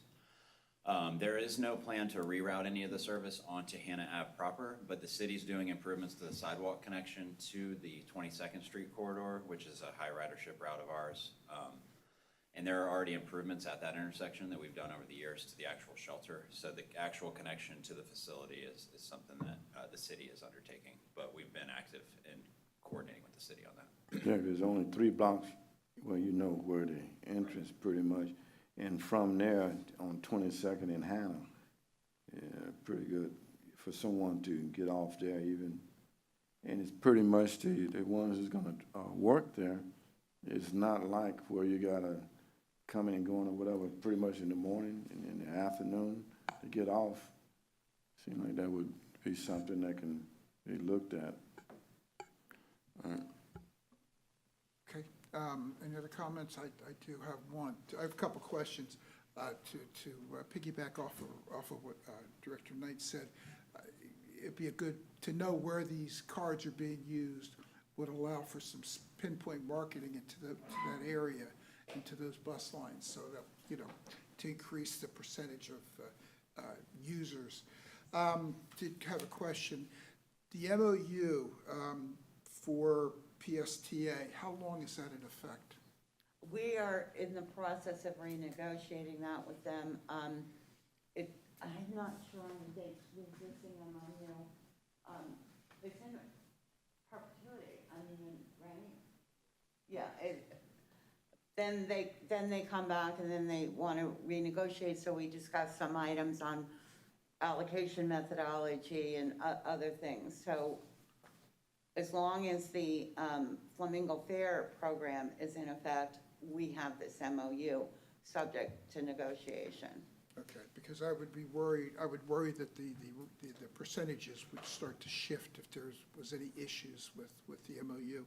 There is no plan to reroute any of the service onto Hannah Ave proper, but the city's doing improvements to the sidewalk connection to the 22nd Street corridor, which is a high ridership route of ours. And there are already improvements at that intersection that we've done over the years to the actual shelter. So the actual connection to the facility is something that the city is undertaking, but we've been active in coordinating with the city on that. Yeah, there's only 3 blocks where you know where the entrance pretty much, and from there on 22nd and Hannah, yeah, pretty good for someone to get off there even. And it's pretty much the ones that's gonna work there. It's not like where you gotta coming and going or whatever, pretty much in the morning and in the afternoon to get off. Seems like that would be something that can be looked at. All right. Okay, any other comments? I do have one. I have a couple questions to piggyback off of what Director Knight said. It'd be to know where these cards are being used would allow for some pinpoint marketing to that area, into those bus lines, so that, to increase the percentage of users. Did have a question. The MOU for PSTA, how long is that in effect? We are in the process of renegotiating that with them. I'm not sure on the dates, the existing MOU. It's in perpetuity, right? Yeah, then they come back and then they want to renegotiate, so we discuss some items on allocation methodology and other things. So as long as the Flamingo Fair program is in effect, we have this MOU subject to negotiation. Okay, because I would worry that the percentages would start to shift if there was any issues with the MOU.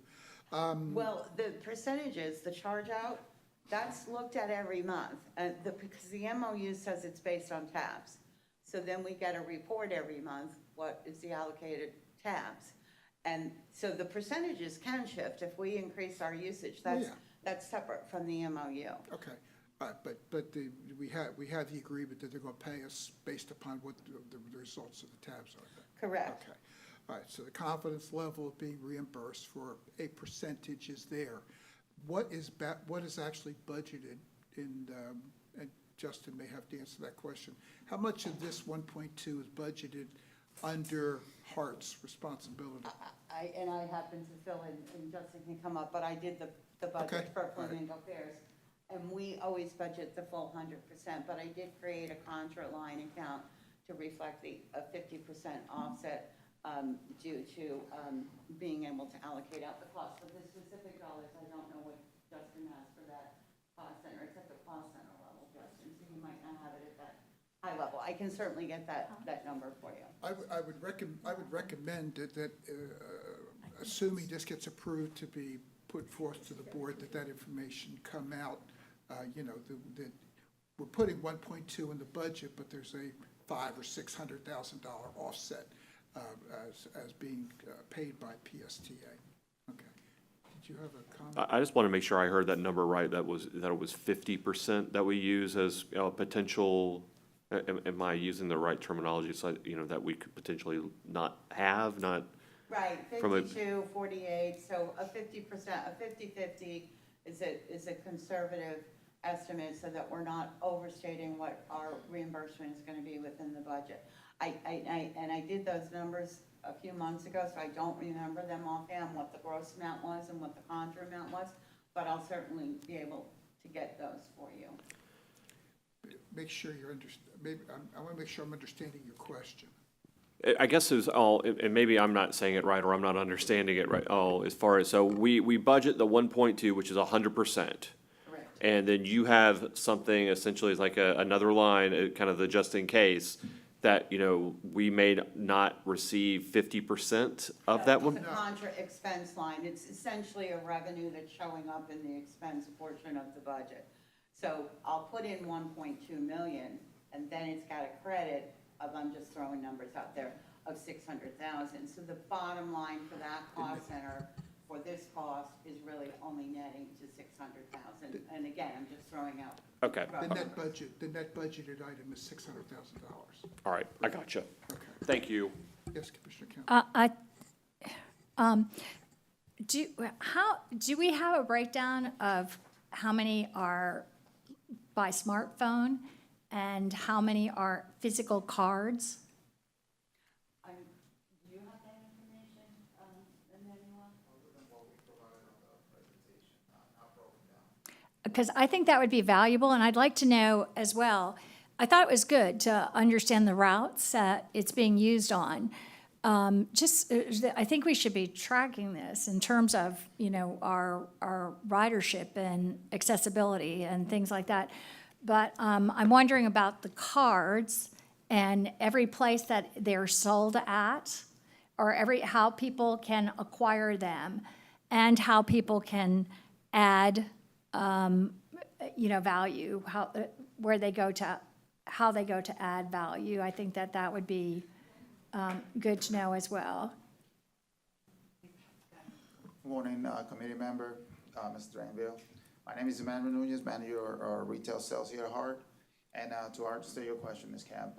Well, the percentages, the charge out, that's looked at every month, because the MOU says it's based on tabs. So then we get a report every month, what is the allocated tabs. And so the percentages can shift if we increase our usage. That's separate from the MOU. Okay, but we have the agreement that they're going to pay us based upon what the results of the tabs are. Correct. Okay, all right, so the confidence level of being reimbursed for a percentage is there. What is actually budgeted and Justin may have to answer that question. How much of this 1.2 is budgeted under HART's responsibility? I happen to fill in, and Justin can come up, but I did the budget for Flamingo Fairs. And we always budget the full 100%, but I did create a contra line account to reflect a 50% offset due to being able to allocate out the cost. But the specific dollars, I don't know what Justin has for that cost center. It's at the cost center level, Justin, so you might not have it at that high level. I can certainly get that number for you. I would recommend that assuming this gets approved to be put forth to the board, that information come out. That we're putting 1.2 in the budget, but there's a $500,000 or $600,000 offset as being paid by PSTA. Okay. Did you have a comment? I just want to make sure I heard that number right, that it was 50% that we use as potential, am I using the right terminology, so, that we could potentially not have, not? Right, 52, 48, so a 50%, a 50-50 is a conservative estimate so that we're not overstating what our reimbursement is going to be within the budget. And I did those numbers a few months ago, so I don't remember them offhand, what the gross amount was and what the contra amount was, but I'll certainly be able to get those for you. Make sure you're I want to make sure I'm understanding your question. I guess it's all, and maybe I'm not saying it right or I'm not understanding it right. As far as, so we budget the 1.2, which is 100%. Correct. And then you have something essentially like another line, kind of the just in case, that, we may not receive 50% of that one? It's a contra expense line. It's essentially a revenue that's showing up in the expense portion of the budget. So I'll put in 1.2 million, and then it's got a credit of, I'm just throwing numbers out there, of 600,000. So the bottom line for that cost center for this cost is really only netting to 600,000. And again, I'm just throwing out. Okay. The net budgeted item is $600,000. All right, I gotcha. Okay. Thank you. Yes, Commissioner Kemp. Do we have a breakdown of how many are by smartphone, and how many are physical cards? Because I think that would be valuable, and I'd like to know as well. I thought it was good to understand the routes that it's being used on. I think we should be tracking this in terms of, our ridership and accessibility and things like that. But I'm wondering about the cards and every place that they're sold at, or how people can acquire them, and how people can add value, how they go to add value. I think that would be good to know as well. Morning, committee member, Mr. Drainville. My name is Emmanuel Nunez, manager of retail sales here at HART. And to answer your question, Ms. Camp,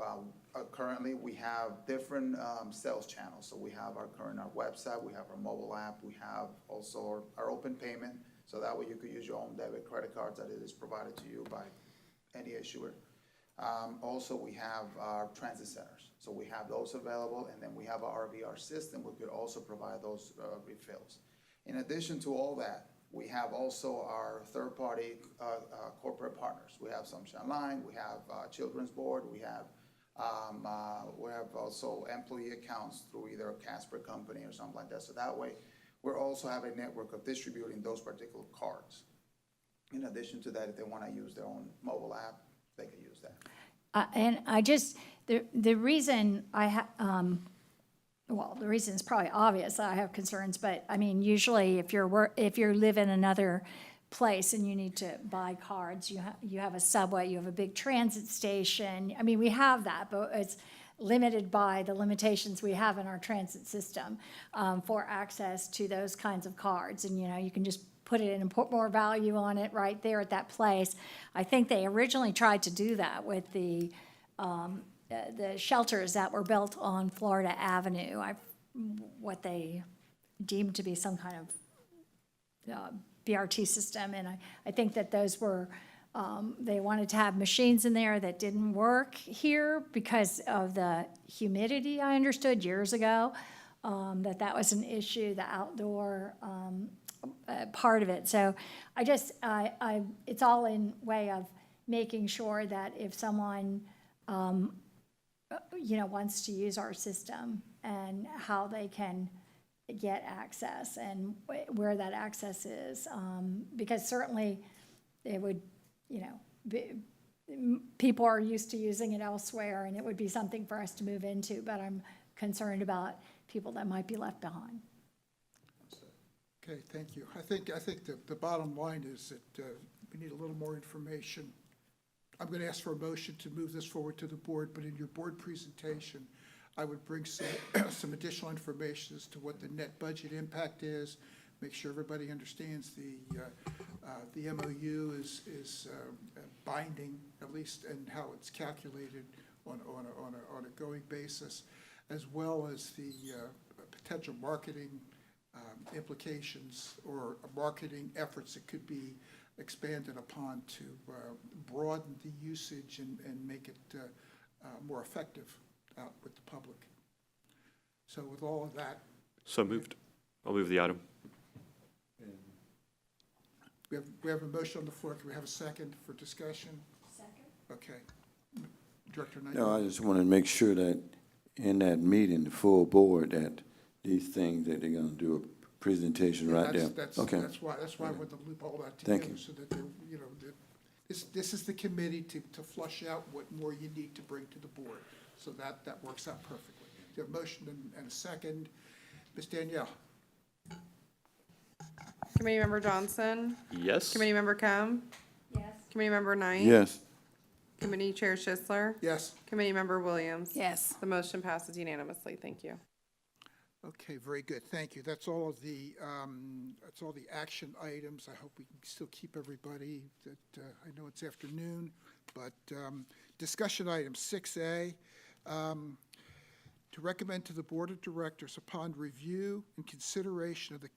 currently we have different sales channels. So we have our website, we have our mobile app, we have also our open payment. So that way you could use your own debit credit cards that it is provided to you by any issuer. Also, we have our transit centers. So we have those available, and then we have our RVR system. We could also provide those refills. In addition to all that, we have also our third-party corporate partners. We have Sunshine Line, we have Children's Board, we have also employee accounts through either a Casper company or something like that. So that way, we're also have a network of distributing those particular cards. In addition to that, if they want to use their own mobile app, they can use that. And I just, the reason the reason is probably obvious that I have concerns, but I mean, usually if you live in another place and you need to buy cards, you have a subway, you have a big transit station. I mean, we have that, but it's limited by the limitations we have in our transit system for access to those kinds of cards. And, you can just put it in and put more value on it right there at that place. I think they originally tried to do that with the shelters that were built on Florida Avenue. What they deemed to be some kind of BRT system, and I think that those were, they wanted to have machines in there that didn't work here because of the humidity, I understood years ago, that was an issue, the outdoor part of it. So it's all in way of making sure that if someone, wants to use our system and how they can get access and where that access is, because certainly it would, people are used to using it elsewhere, and it would be something for us to move into, but I'm concerned about people that might be left behind. Okay, thank you. I think the bottom line is that we need a little more information. I'm going to ask for a motion to move this forward to the board, but in your board presentation, I would bring some additional information as to what the net budget impact is, make sure everybody understands the MOU is binding, at least, and how it's calculated on a going basis, as well as the potential marketing implications or marketing efforts that could be expanded upon to broaden the usage and make it more effective out with the public. So with all of that. So moved. I'll move the item. We have a motion on the floor. Can we have a second for discussion? Second. Okay. Director Knight? No, I just want to make sure that in that meeting, the full board, that these things, that they're going to do a presentation right there. Okay. That's why I wanted to loop all that Thank together, you. so that they're, this is the committee to flush out what more you need to bring to the board. So that works out perfectly. You have a motion and a second. Ms. Danielle? Committee Member Johnson? Yes. Committee Member Kemp? Yes. Committee Member Knight? Yes. Committee Chair Schisler? Yes. Committee Member Williams? Yes. The motion passes unanimously. Thank you. Okay, very good. Thank you. That's all the action items. I hope we can still keep everybody that, I know it's afternoon, but discussion item 6A, to recommend to the Board of Directors upon review and consideration of the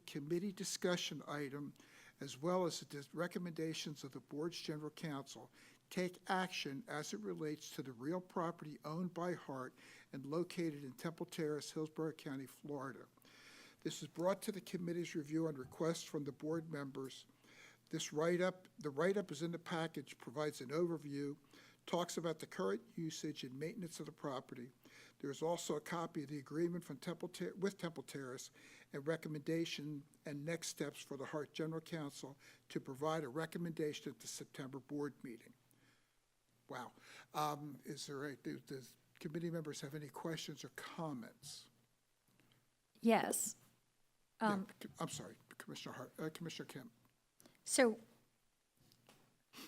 committee discussion item as well as the recommendations of the board's general counsel, take action as it relates to the real property owned by HART and located in Temple Terrace, Hillsborough County, Florida. This is brought to the committee's review on request from the board members. The write-up is in the package, provides an overview, talks about the current usage and maintenance of the property. There's also a copy of the agreement from with Temple Terrace and recommendation and next steps for the HART General Counsel to provide a recommendation at the September board meeting. Wow. Does committee members have any questions or comments? Yes. Yeah, I'm sorry, Commissioner Kemp. So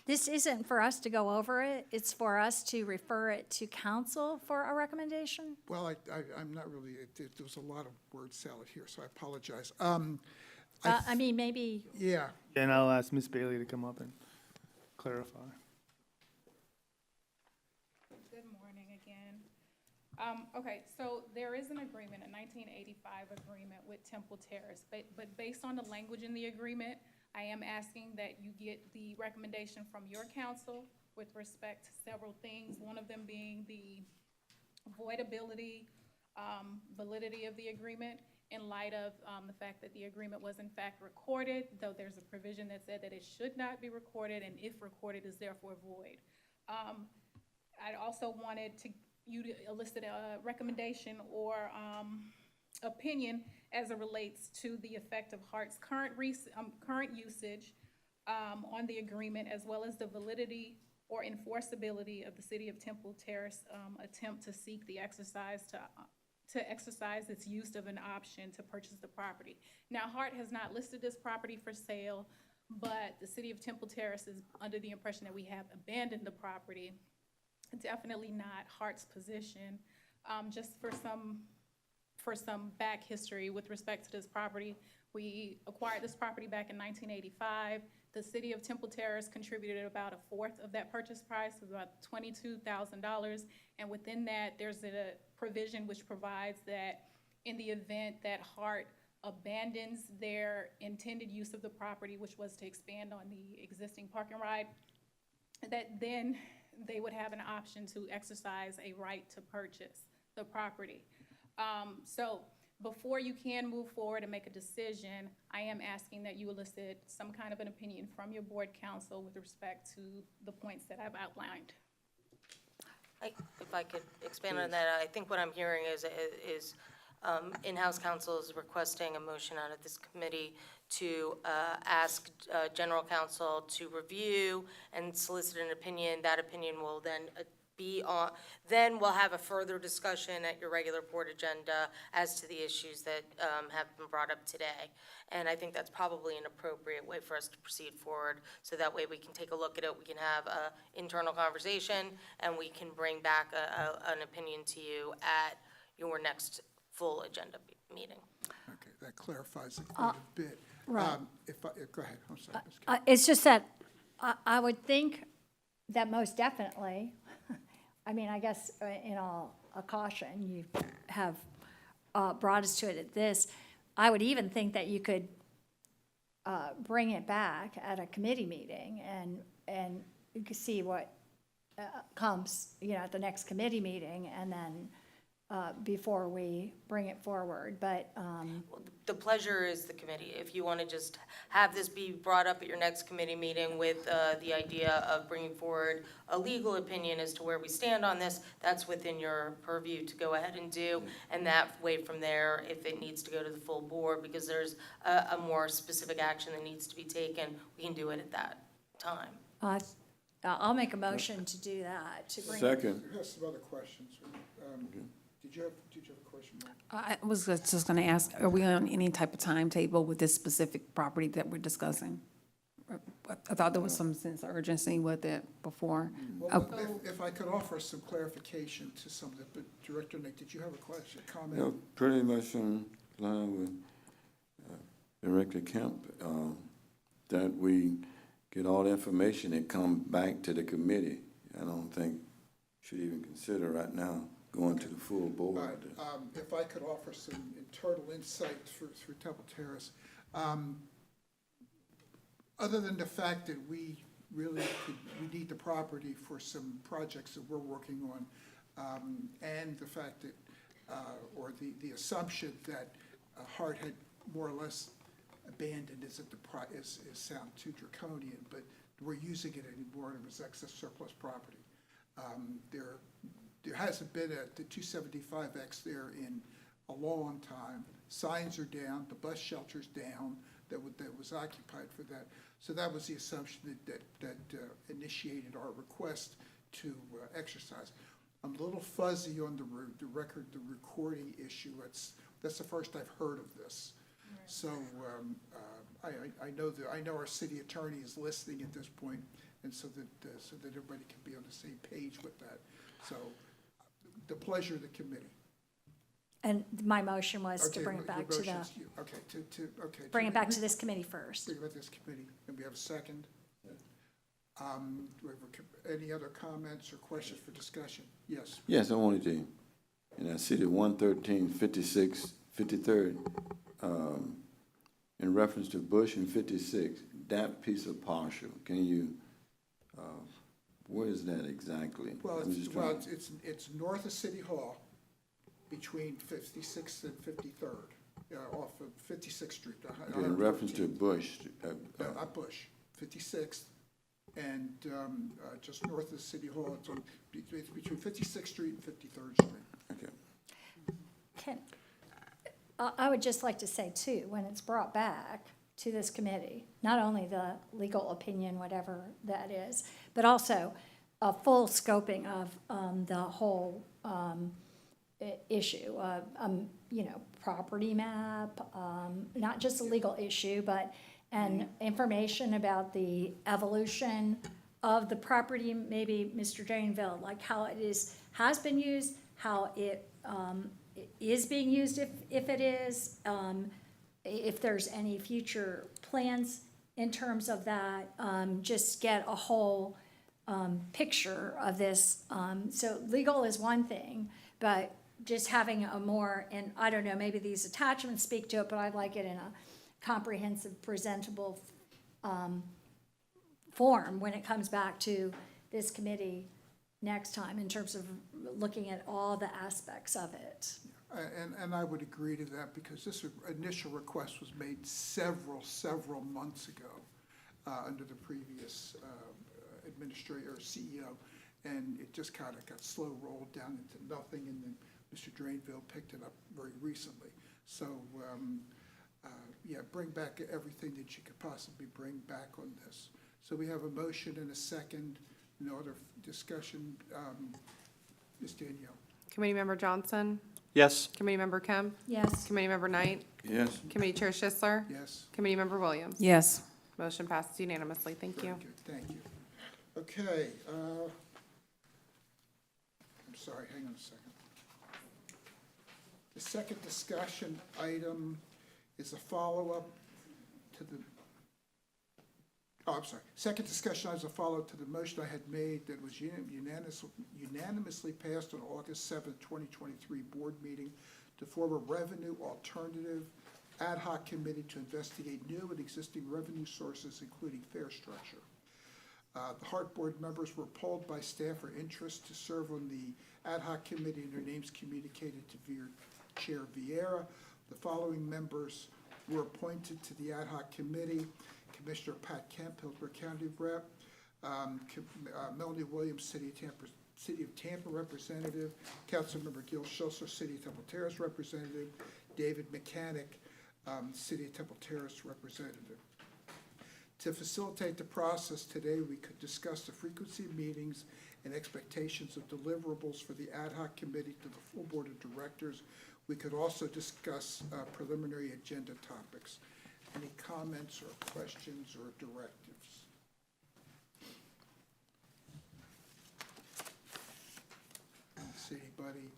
this isn't for us to go over it, it's for us to refer it to council for a recommendation? Well, I'm not really, there was a lot of word salad here, so I apologize. I mean, maybe, Yeah, And I'll ask Ms. Bailey to come up and clarify. Good morning again. Okay, so there is an agreement, a 1985 agreement with Temple Terrace, but based on the language in the agreement, I am asking that you get the recommendation from your council with respect to several things, one of them being the voidability, validity of the agreement in light of the fact that the agreement was in fact recorded, though there's a provision that said that it should not be recorded, and if recorded is therefore void. I also wanted you to elicit a recommendation or opinion as it relates to the effect of HART's current usage on the agreement, as well as the validity or enforceability of the City of Temple Terrace attempt to seek the exercise to exercise its use of an option to purchase the property. Now, HART has not listed this property for sale, but the City of Temple Terrace is under the impression that we have abandoned the property. Definitely not HART's position. Just for some back history with respect to this property, we acquired this property back in 1985. The City of Temple Terrace contributed about a fourth of that purchase price, about $22,000. And within that, there's a provision which provides that in the event that HART abandons their intended use of the property, which was to expand on the existing park and ride, that then they would have an option to exercise a right to purchase the property. So before you can move forward and make a decision, I am asking that you elicit some kind of an opinion from your board counsel with respect to the points that I've outlined. If I could expand on that, I think what I'm hearing is in-house counsel is requesting a motion out of this committee to ask general counsel to review and solicit an opinion. That opinion will then be on, then we'll have a further discussion at your regular board agenda as to the issues that have been brought up today. And I think that's probably an appropriate way for us to proceed forward, so that way we can take a look at it, we can have an internal conversation, and we can bring back an opinion to you at your next full agenda meeting. okay, that clarifies it quite a bit. right. Go ahead, I'm sorry, Ms. Kemp. It's just that I would think that most definitely, I mean, I guess in all a caution, you have brought us to it at this. I would even think that you could bring it back at a committee meeting and you could see what comes, at the next committee meeting, and then before we bring it forward, but, The pleasure is the committee. If you want to just have this be brought up at your next committee meeting with the idea of bringing forward a legal opinion as to where we stand on this, that's within your purview to go ahead and do. And that way from there, if it needs to go to the full board, because there's a more specific action that needs to be taken, we can do it at that time. I'll make a motion to do that, to bring. Second. I have some other questions. Did you have a question, Mike? I was just going to ask, are we on any type of timetable with this specific property that we're discussing? I thought there was some sense of urgency with it before. Well, if I could offer some clarification to some of it, but Director Nick, did you have a question, comment? Pretty much in line with Director Kemp, that we get all the information and come back to the committee. I don't think should even consider right now going to the full board. All right, if I could offer some internal insight through Temple Terrace. other than the fact that we really we need the property for some projects that we're working on, and the fact that, or the assumption that HART had more or less abandoned is sound too draconian, but we're using it anymore and it was excess surplus property. There hasn't been the 275X there in a long time. Signs are down, the bus shelter's down that was occupied for that. So that was the assumption that initiated our request to exercise. I'm a little fuzzy on the recording issue. That's the first I've heard of this. Right. So I know our city attorney is listening at this point, and so that everybody can be on the same page with that. So the pleasure of the committee. And my motion was to Okay, bring it back to the, okay. bring it back to this committee first. Bring it back to this committee, and we have a second. Do we have any other comments or questions for discussion? Yes. Yes, I wanted to, and I see the 113, 56, 53rd, in reference to Bush and 56, that piece of partial, can you, where is that exactly? Well, it's north of City Hall, between 56th and 53rd, off of 56th Street. In reference to Bush. Not Bush, 56th, and just north of City Hall. It's between 56th Street and 53rd Street. Okay. I would just like to say too, when it's brought back to this committee, not only the legal opinion, whatever that is, but also a full scoping of the whole issue, property map, not just a legal issue, but information about the evolution of the property, maybe Mr. Drainville, like how it has been used, how it is being used if it is, if there's any future plans in terms of that, just get a whole picture of this. So legal is one thing, but just having a more, and I don't know, maybe these attachments speak to it, but I'd like it in a comprehensive, presentable form when it comes back to this committee next time in terms of looking at all the aspects of it. And I would agree to that because this initial request was made several months ago under the previous administrator or CEO, and it just kind of got slow rolled down into nothing, and then Mr. Drainville picked it up very recently. So, yeah, bring back everything that you could possibly bring back on this. So we have a motion and a second. No other discussion. Ms. Danielle. Committeemember Johnson? Yes. Committeemember Kemp? Yes. Committeemember Knight? Yes. Committee Chair Schisler? Yes. Committeemember Williams? Yes. Motion passes unanimously. Thank you. Very good. Thank you. Okay. I'm sorry, hang on a second. The second discussion item is a follow-up to the, second discussion item is a follow-up to the motion I had made that was unanimously passed on August 7th, 2023 board meeting to form a revenue alternative ad hoc committee to investigate new and existing revenue sources, including fare structure. The HART board members were polled by staff for interest to serve on the ad hoc committee, and their names communicated to Chair Vieira. The following members were appointed to the ad hoc committee: Commissioner Pat Kemp, Hillsborough County Rep, Melanie Williams, City of Tampa Representative, Councilmember Gil Schultzer, City of Temple Terrace Representative, David Mechanic, City of Temple Terrace Representative. To facilitate the process today, we could discuss the frequency of meetings and expectations of deliverables for the ad hoc committee to the full board of directors. We could also discuss preliminary agenda topics. Any comments or questions or directives? I don't see anybody.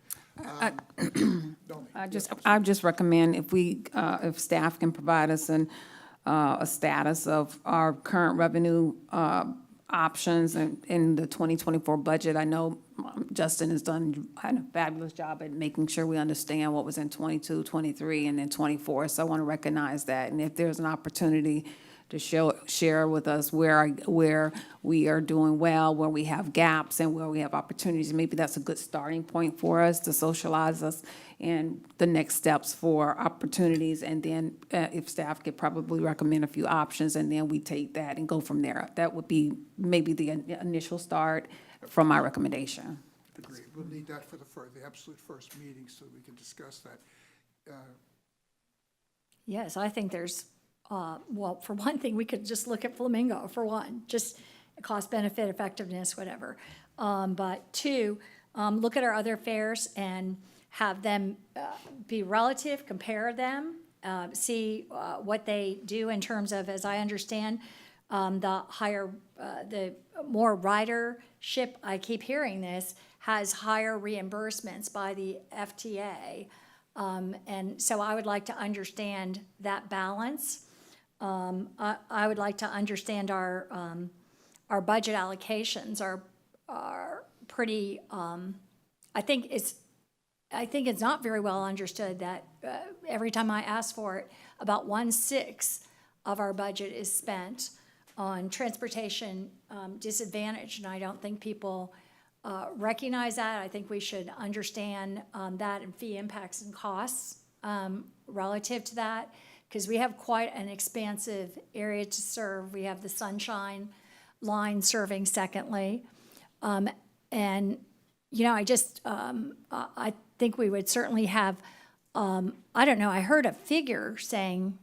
I just recommend if staff can provide us a status of our current revenue options in the 2024 budget. I know Justin has done a fabulous job at making sure we understand what was in 22, 23, and then 24. So I want to recognize that. And if there's an opportunity to share with us where we are doing well, where we have gaps, and where we have opportunities. Maybe that's a good starting point for us to socialize us and the next steps for opportunities. And then if staff could probably recommend a few options, and then we take that and go from there. That would be maybe the initial start from my recommendation. Agreed. We'll need that for the absolute first meeting so we can discuss that. Yes, I think there's, well, for one thing, we could just look at Flamingo, for one, just cost, benefit, effectiveness, whatever. But two, look at our other fairs and have them be relative, compare them, see what they do in terms of, as I understand, the more ridership, I keep hearing this, has higher reimbursements by the FTA. And so I would like to understand that balance. I would like to understand our budget allocations are pretty, I think it's not very well understood that every time I ask for it, about 1/6 of our budget is spent on transportation disadvantage, and I don't think people recognize that. I think we should understand that and fee impacts and costs relative to that, because we have quite an expansive area to serve. We have the Sunshine Line serving secondly. And, you know, I think we would certainly have, I don't know, I heard a figure saying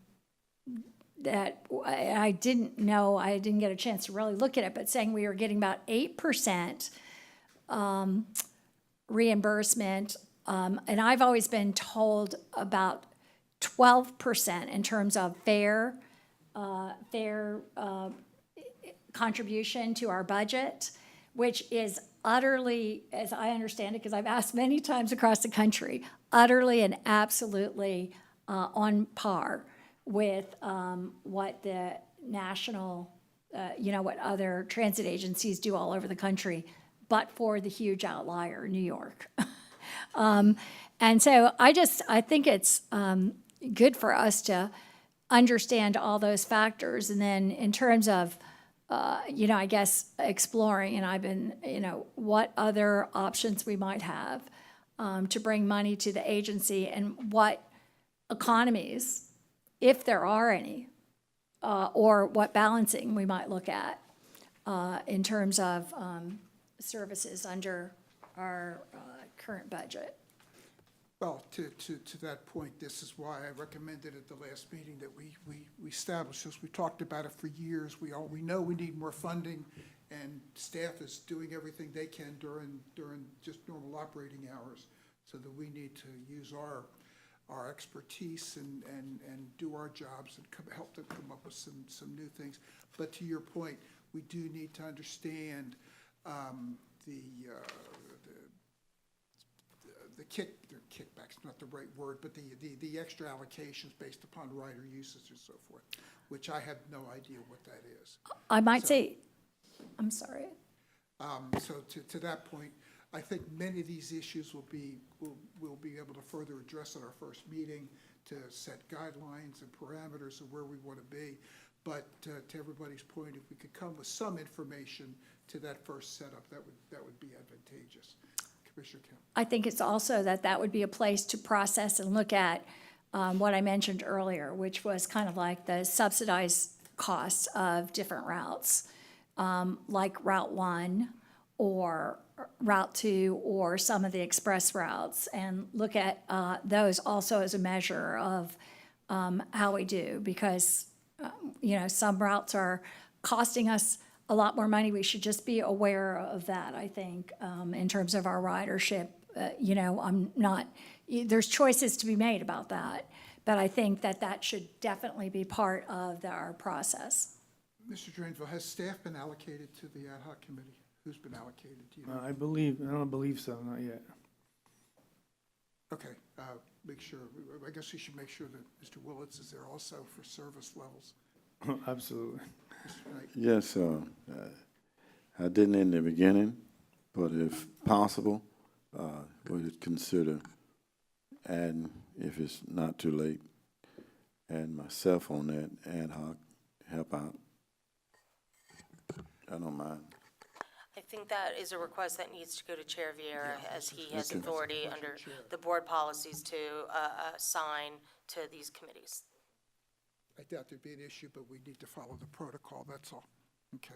that I didn't know, I didn't get a chance to really look at it, but saying we were getting about 8% reimbursement, and I've always been told about 12% in terms of fair contribution to our budget, which is utterly, as I understand it, because I've asked many times across the country, utterly and absolutely on par with what the national, what other transit agencies do all over the country, but for the huge outlier, New York. And so I think it's good for us to understand all those factors. And then in terms of, I guess exploring, and I've been, what other options we might have to bring money to the agency, and what economies, if there are any, or what balancing we might look at in terms of services under our current budget. Well, to that point, this is why I recommended at the last meeting that we establish this. We talked about it for years. We know we need more funding, and staff is doing everything they can during just normal operating hours, so that we need to use our expertise and do our jobs and help them come up with some new things. But to your point, we do need to understand the kickback's not the right word, but the extra allocations based upon rider usage and so forth, which I have no idea what that is. I might say, I'm sorry. So to that point, I think many of these issues we'll be able to further address at our first meeting, to set guidelines and parameters of where we want to be. But to everybody's point, if we could come with some information to that first setup, that would be advantageous. Commissioner Kemp. I think it's also that would be a place to process and look at what I mentioned earlier, which was kind of like the subsidized costs of different routes, like Route 1 or Route 2 or some of the express routes, and look at those also as a measure of how we do, because, some routes are costing us a lot more money. We should just be aware of that, I think, in terms of our ridership. There's choices to be made about that, but I think that should definitely be part of our process. Mr. Drainville, has staff been allocated to the ad hoc committee? Who's been allocated? Do you know? I don't believe so, not yet. Okay, make sure, I guess we should make sure that Mr. Willits is there also for service levels. Absolutely. Mr. Knight. Yes, I didn't in the beginning, but if possible, would consider adding, if it's not too late, add myself on that ad hoc help out. I don't mind. I think that is a request that needs to go to Chair Vieira, as he has Okay. authority under the board policies to assign to these committees. I doubt there'd be an issue, but we need to follow the protocol, that's all. Okay.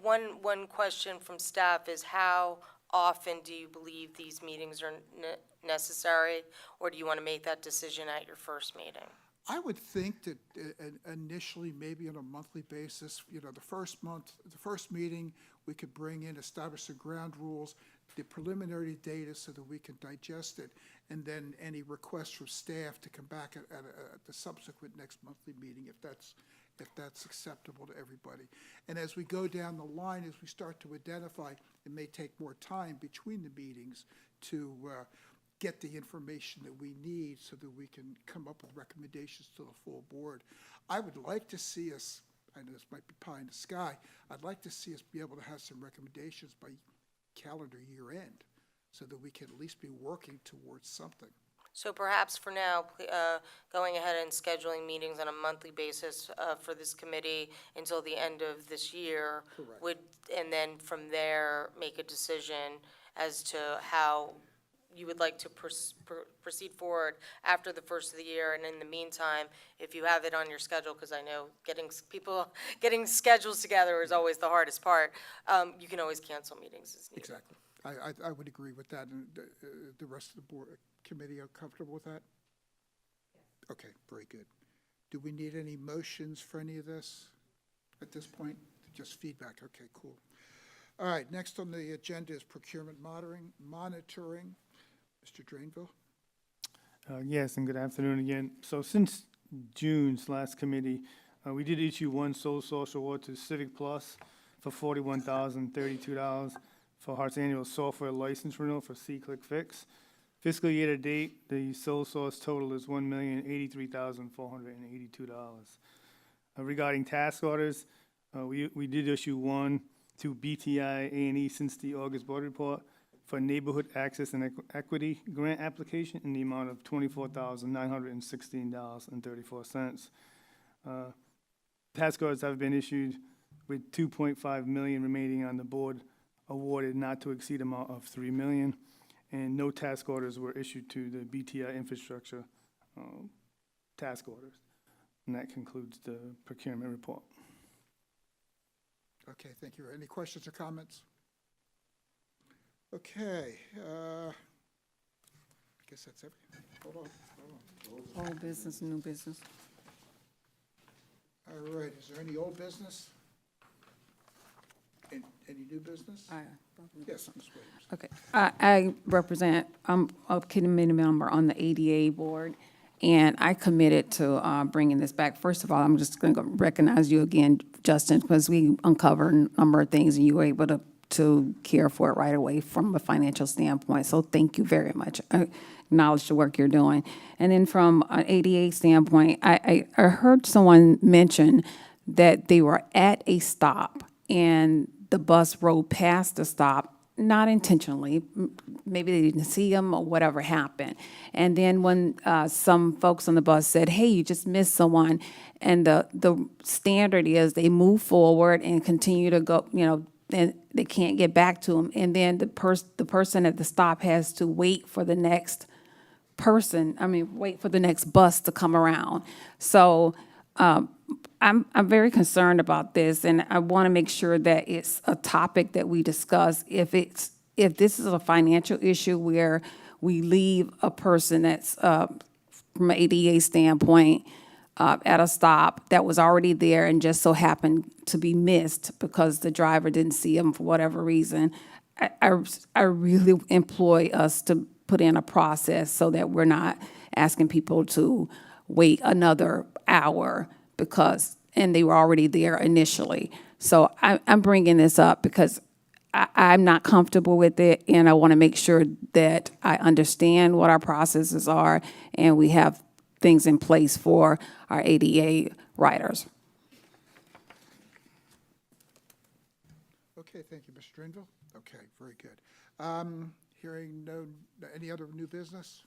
One question from staff is, how often do you believe these meetings are necessary? Or do you want to make that decision at your first meeting? I would think that initially, maybe on a monthly basis, you know, the first meeting, we could bring in, establish the ground rules, the preliminary data so that we can digest it, and then any requests from staff to come back at the subsequent next monthly meeting, if that's acceptable to everybody. And as we go down the line, as we start to identify, it may take more time between the meetings to get the information that we need so that we can come up with recommendations to the full board. I would like to see us, I know this might be pie in the sky, I'd like to see us be able to have some recommendations by calendar year end so that we can at least be working towards something. So perhaps for now, going ahead and scheduling meetings on a monthly basis for this committee until the end of this year. Correct. And then from there, make a decision as to how you would like to proceed forward after the first of the year. And in the meantime, if you have it on your schedule, because I know getting schedules together is always the hardest part, you can always cancel meetings as needed. Exactly. I would agree with that, and the rest of the board committee are comfortable with that? Okay, very good. Do we need any motions for any of this at this point? Just feedback, okay, cool. All right, next on the agenda is procurement monitoring. Mr. Drainville? Yes, and good afternoon again. So since June's last committee, we did issue one sole source award to Civic Plus for $41,032 for HART's annual software license renewal for C-Click Fix. Fiscal year to date, the sole source total is $1,083,482. Regarding task orders, we did issue one to BTI A&E since the August board report for Neighborhood Access and Equity Grant application in the amount of $24,916.34. Task orders have been issued with $2.5 million remaining on the board awarded not to exceed amount of $3 million, and no task orders were issued to the BTI infrastructure task orders. And that concludes the procurement report. Okay, thank you. Any questions or comments? Okay, I guess that's everything. Hold on. Old business, new business. All right, is there any old business? Any new business? Yes, Ms. Williams. Okay, I represent, I'm a committee member on the ADA board, and I committed to bringing this back. First of all, I'm just going to recognize you again, Justin, because we uncovered a number of things, and you were able to care for it right away from a financial standpoint. So thank you very much. I acknowledge the work you're doing. And then from an ADA standpoint, I heard someone mention that they were at a stop and the bus rode past the stop, not intentionally. Maybe they didn't see them or whatever happened. And then when some folks on the bus said, hey, you just missed someone, and the standard is they move forward and continue to go, you know, and they can't get back to them. And then the person at the stop has to wait for the next wait for the next bus to come around. So I'm very concerned about this, and I want to make sure that it's a topic that we discuss. If this is a financial issue where we leave a person that's from an ADA standpoint at a stop that was already there and just so happened to be missed because the driver didn't see him for whatever reason, I really employ us to put in a process so that we're not asking people to wait another hour and they were already there initially. So I'm bringing this up because I'm not comfortable with it, and I want to make sure that I understand what our processes are and we have things in place for our ADA riders. Okay, thank you, Mr. Drainville. Okay, very good. Hearing any other new business?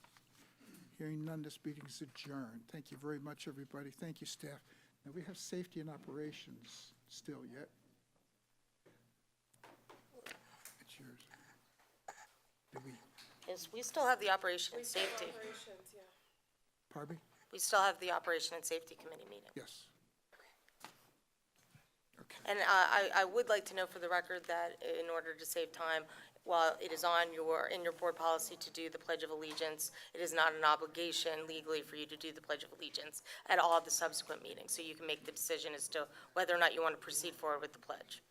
Hearing none, this meeting is adjourned. Thank you very much, everybody. Thank you, staff. And we have safety and operations still yet. It's yours. Did we, Yes, we still have the operation and safety. pardon me? We still have the operation and safety committee meeting. Yes. Okay. And I would like to know for the record that in order to save time, while it is in your board policy to do the Pledge of Allegiance, it is not an obligation legally for you to do the Pledge of Allegiance at all the subsequent meetings. So you can make the decision as to whether or not you want to proceed forward with the pledge.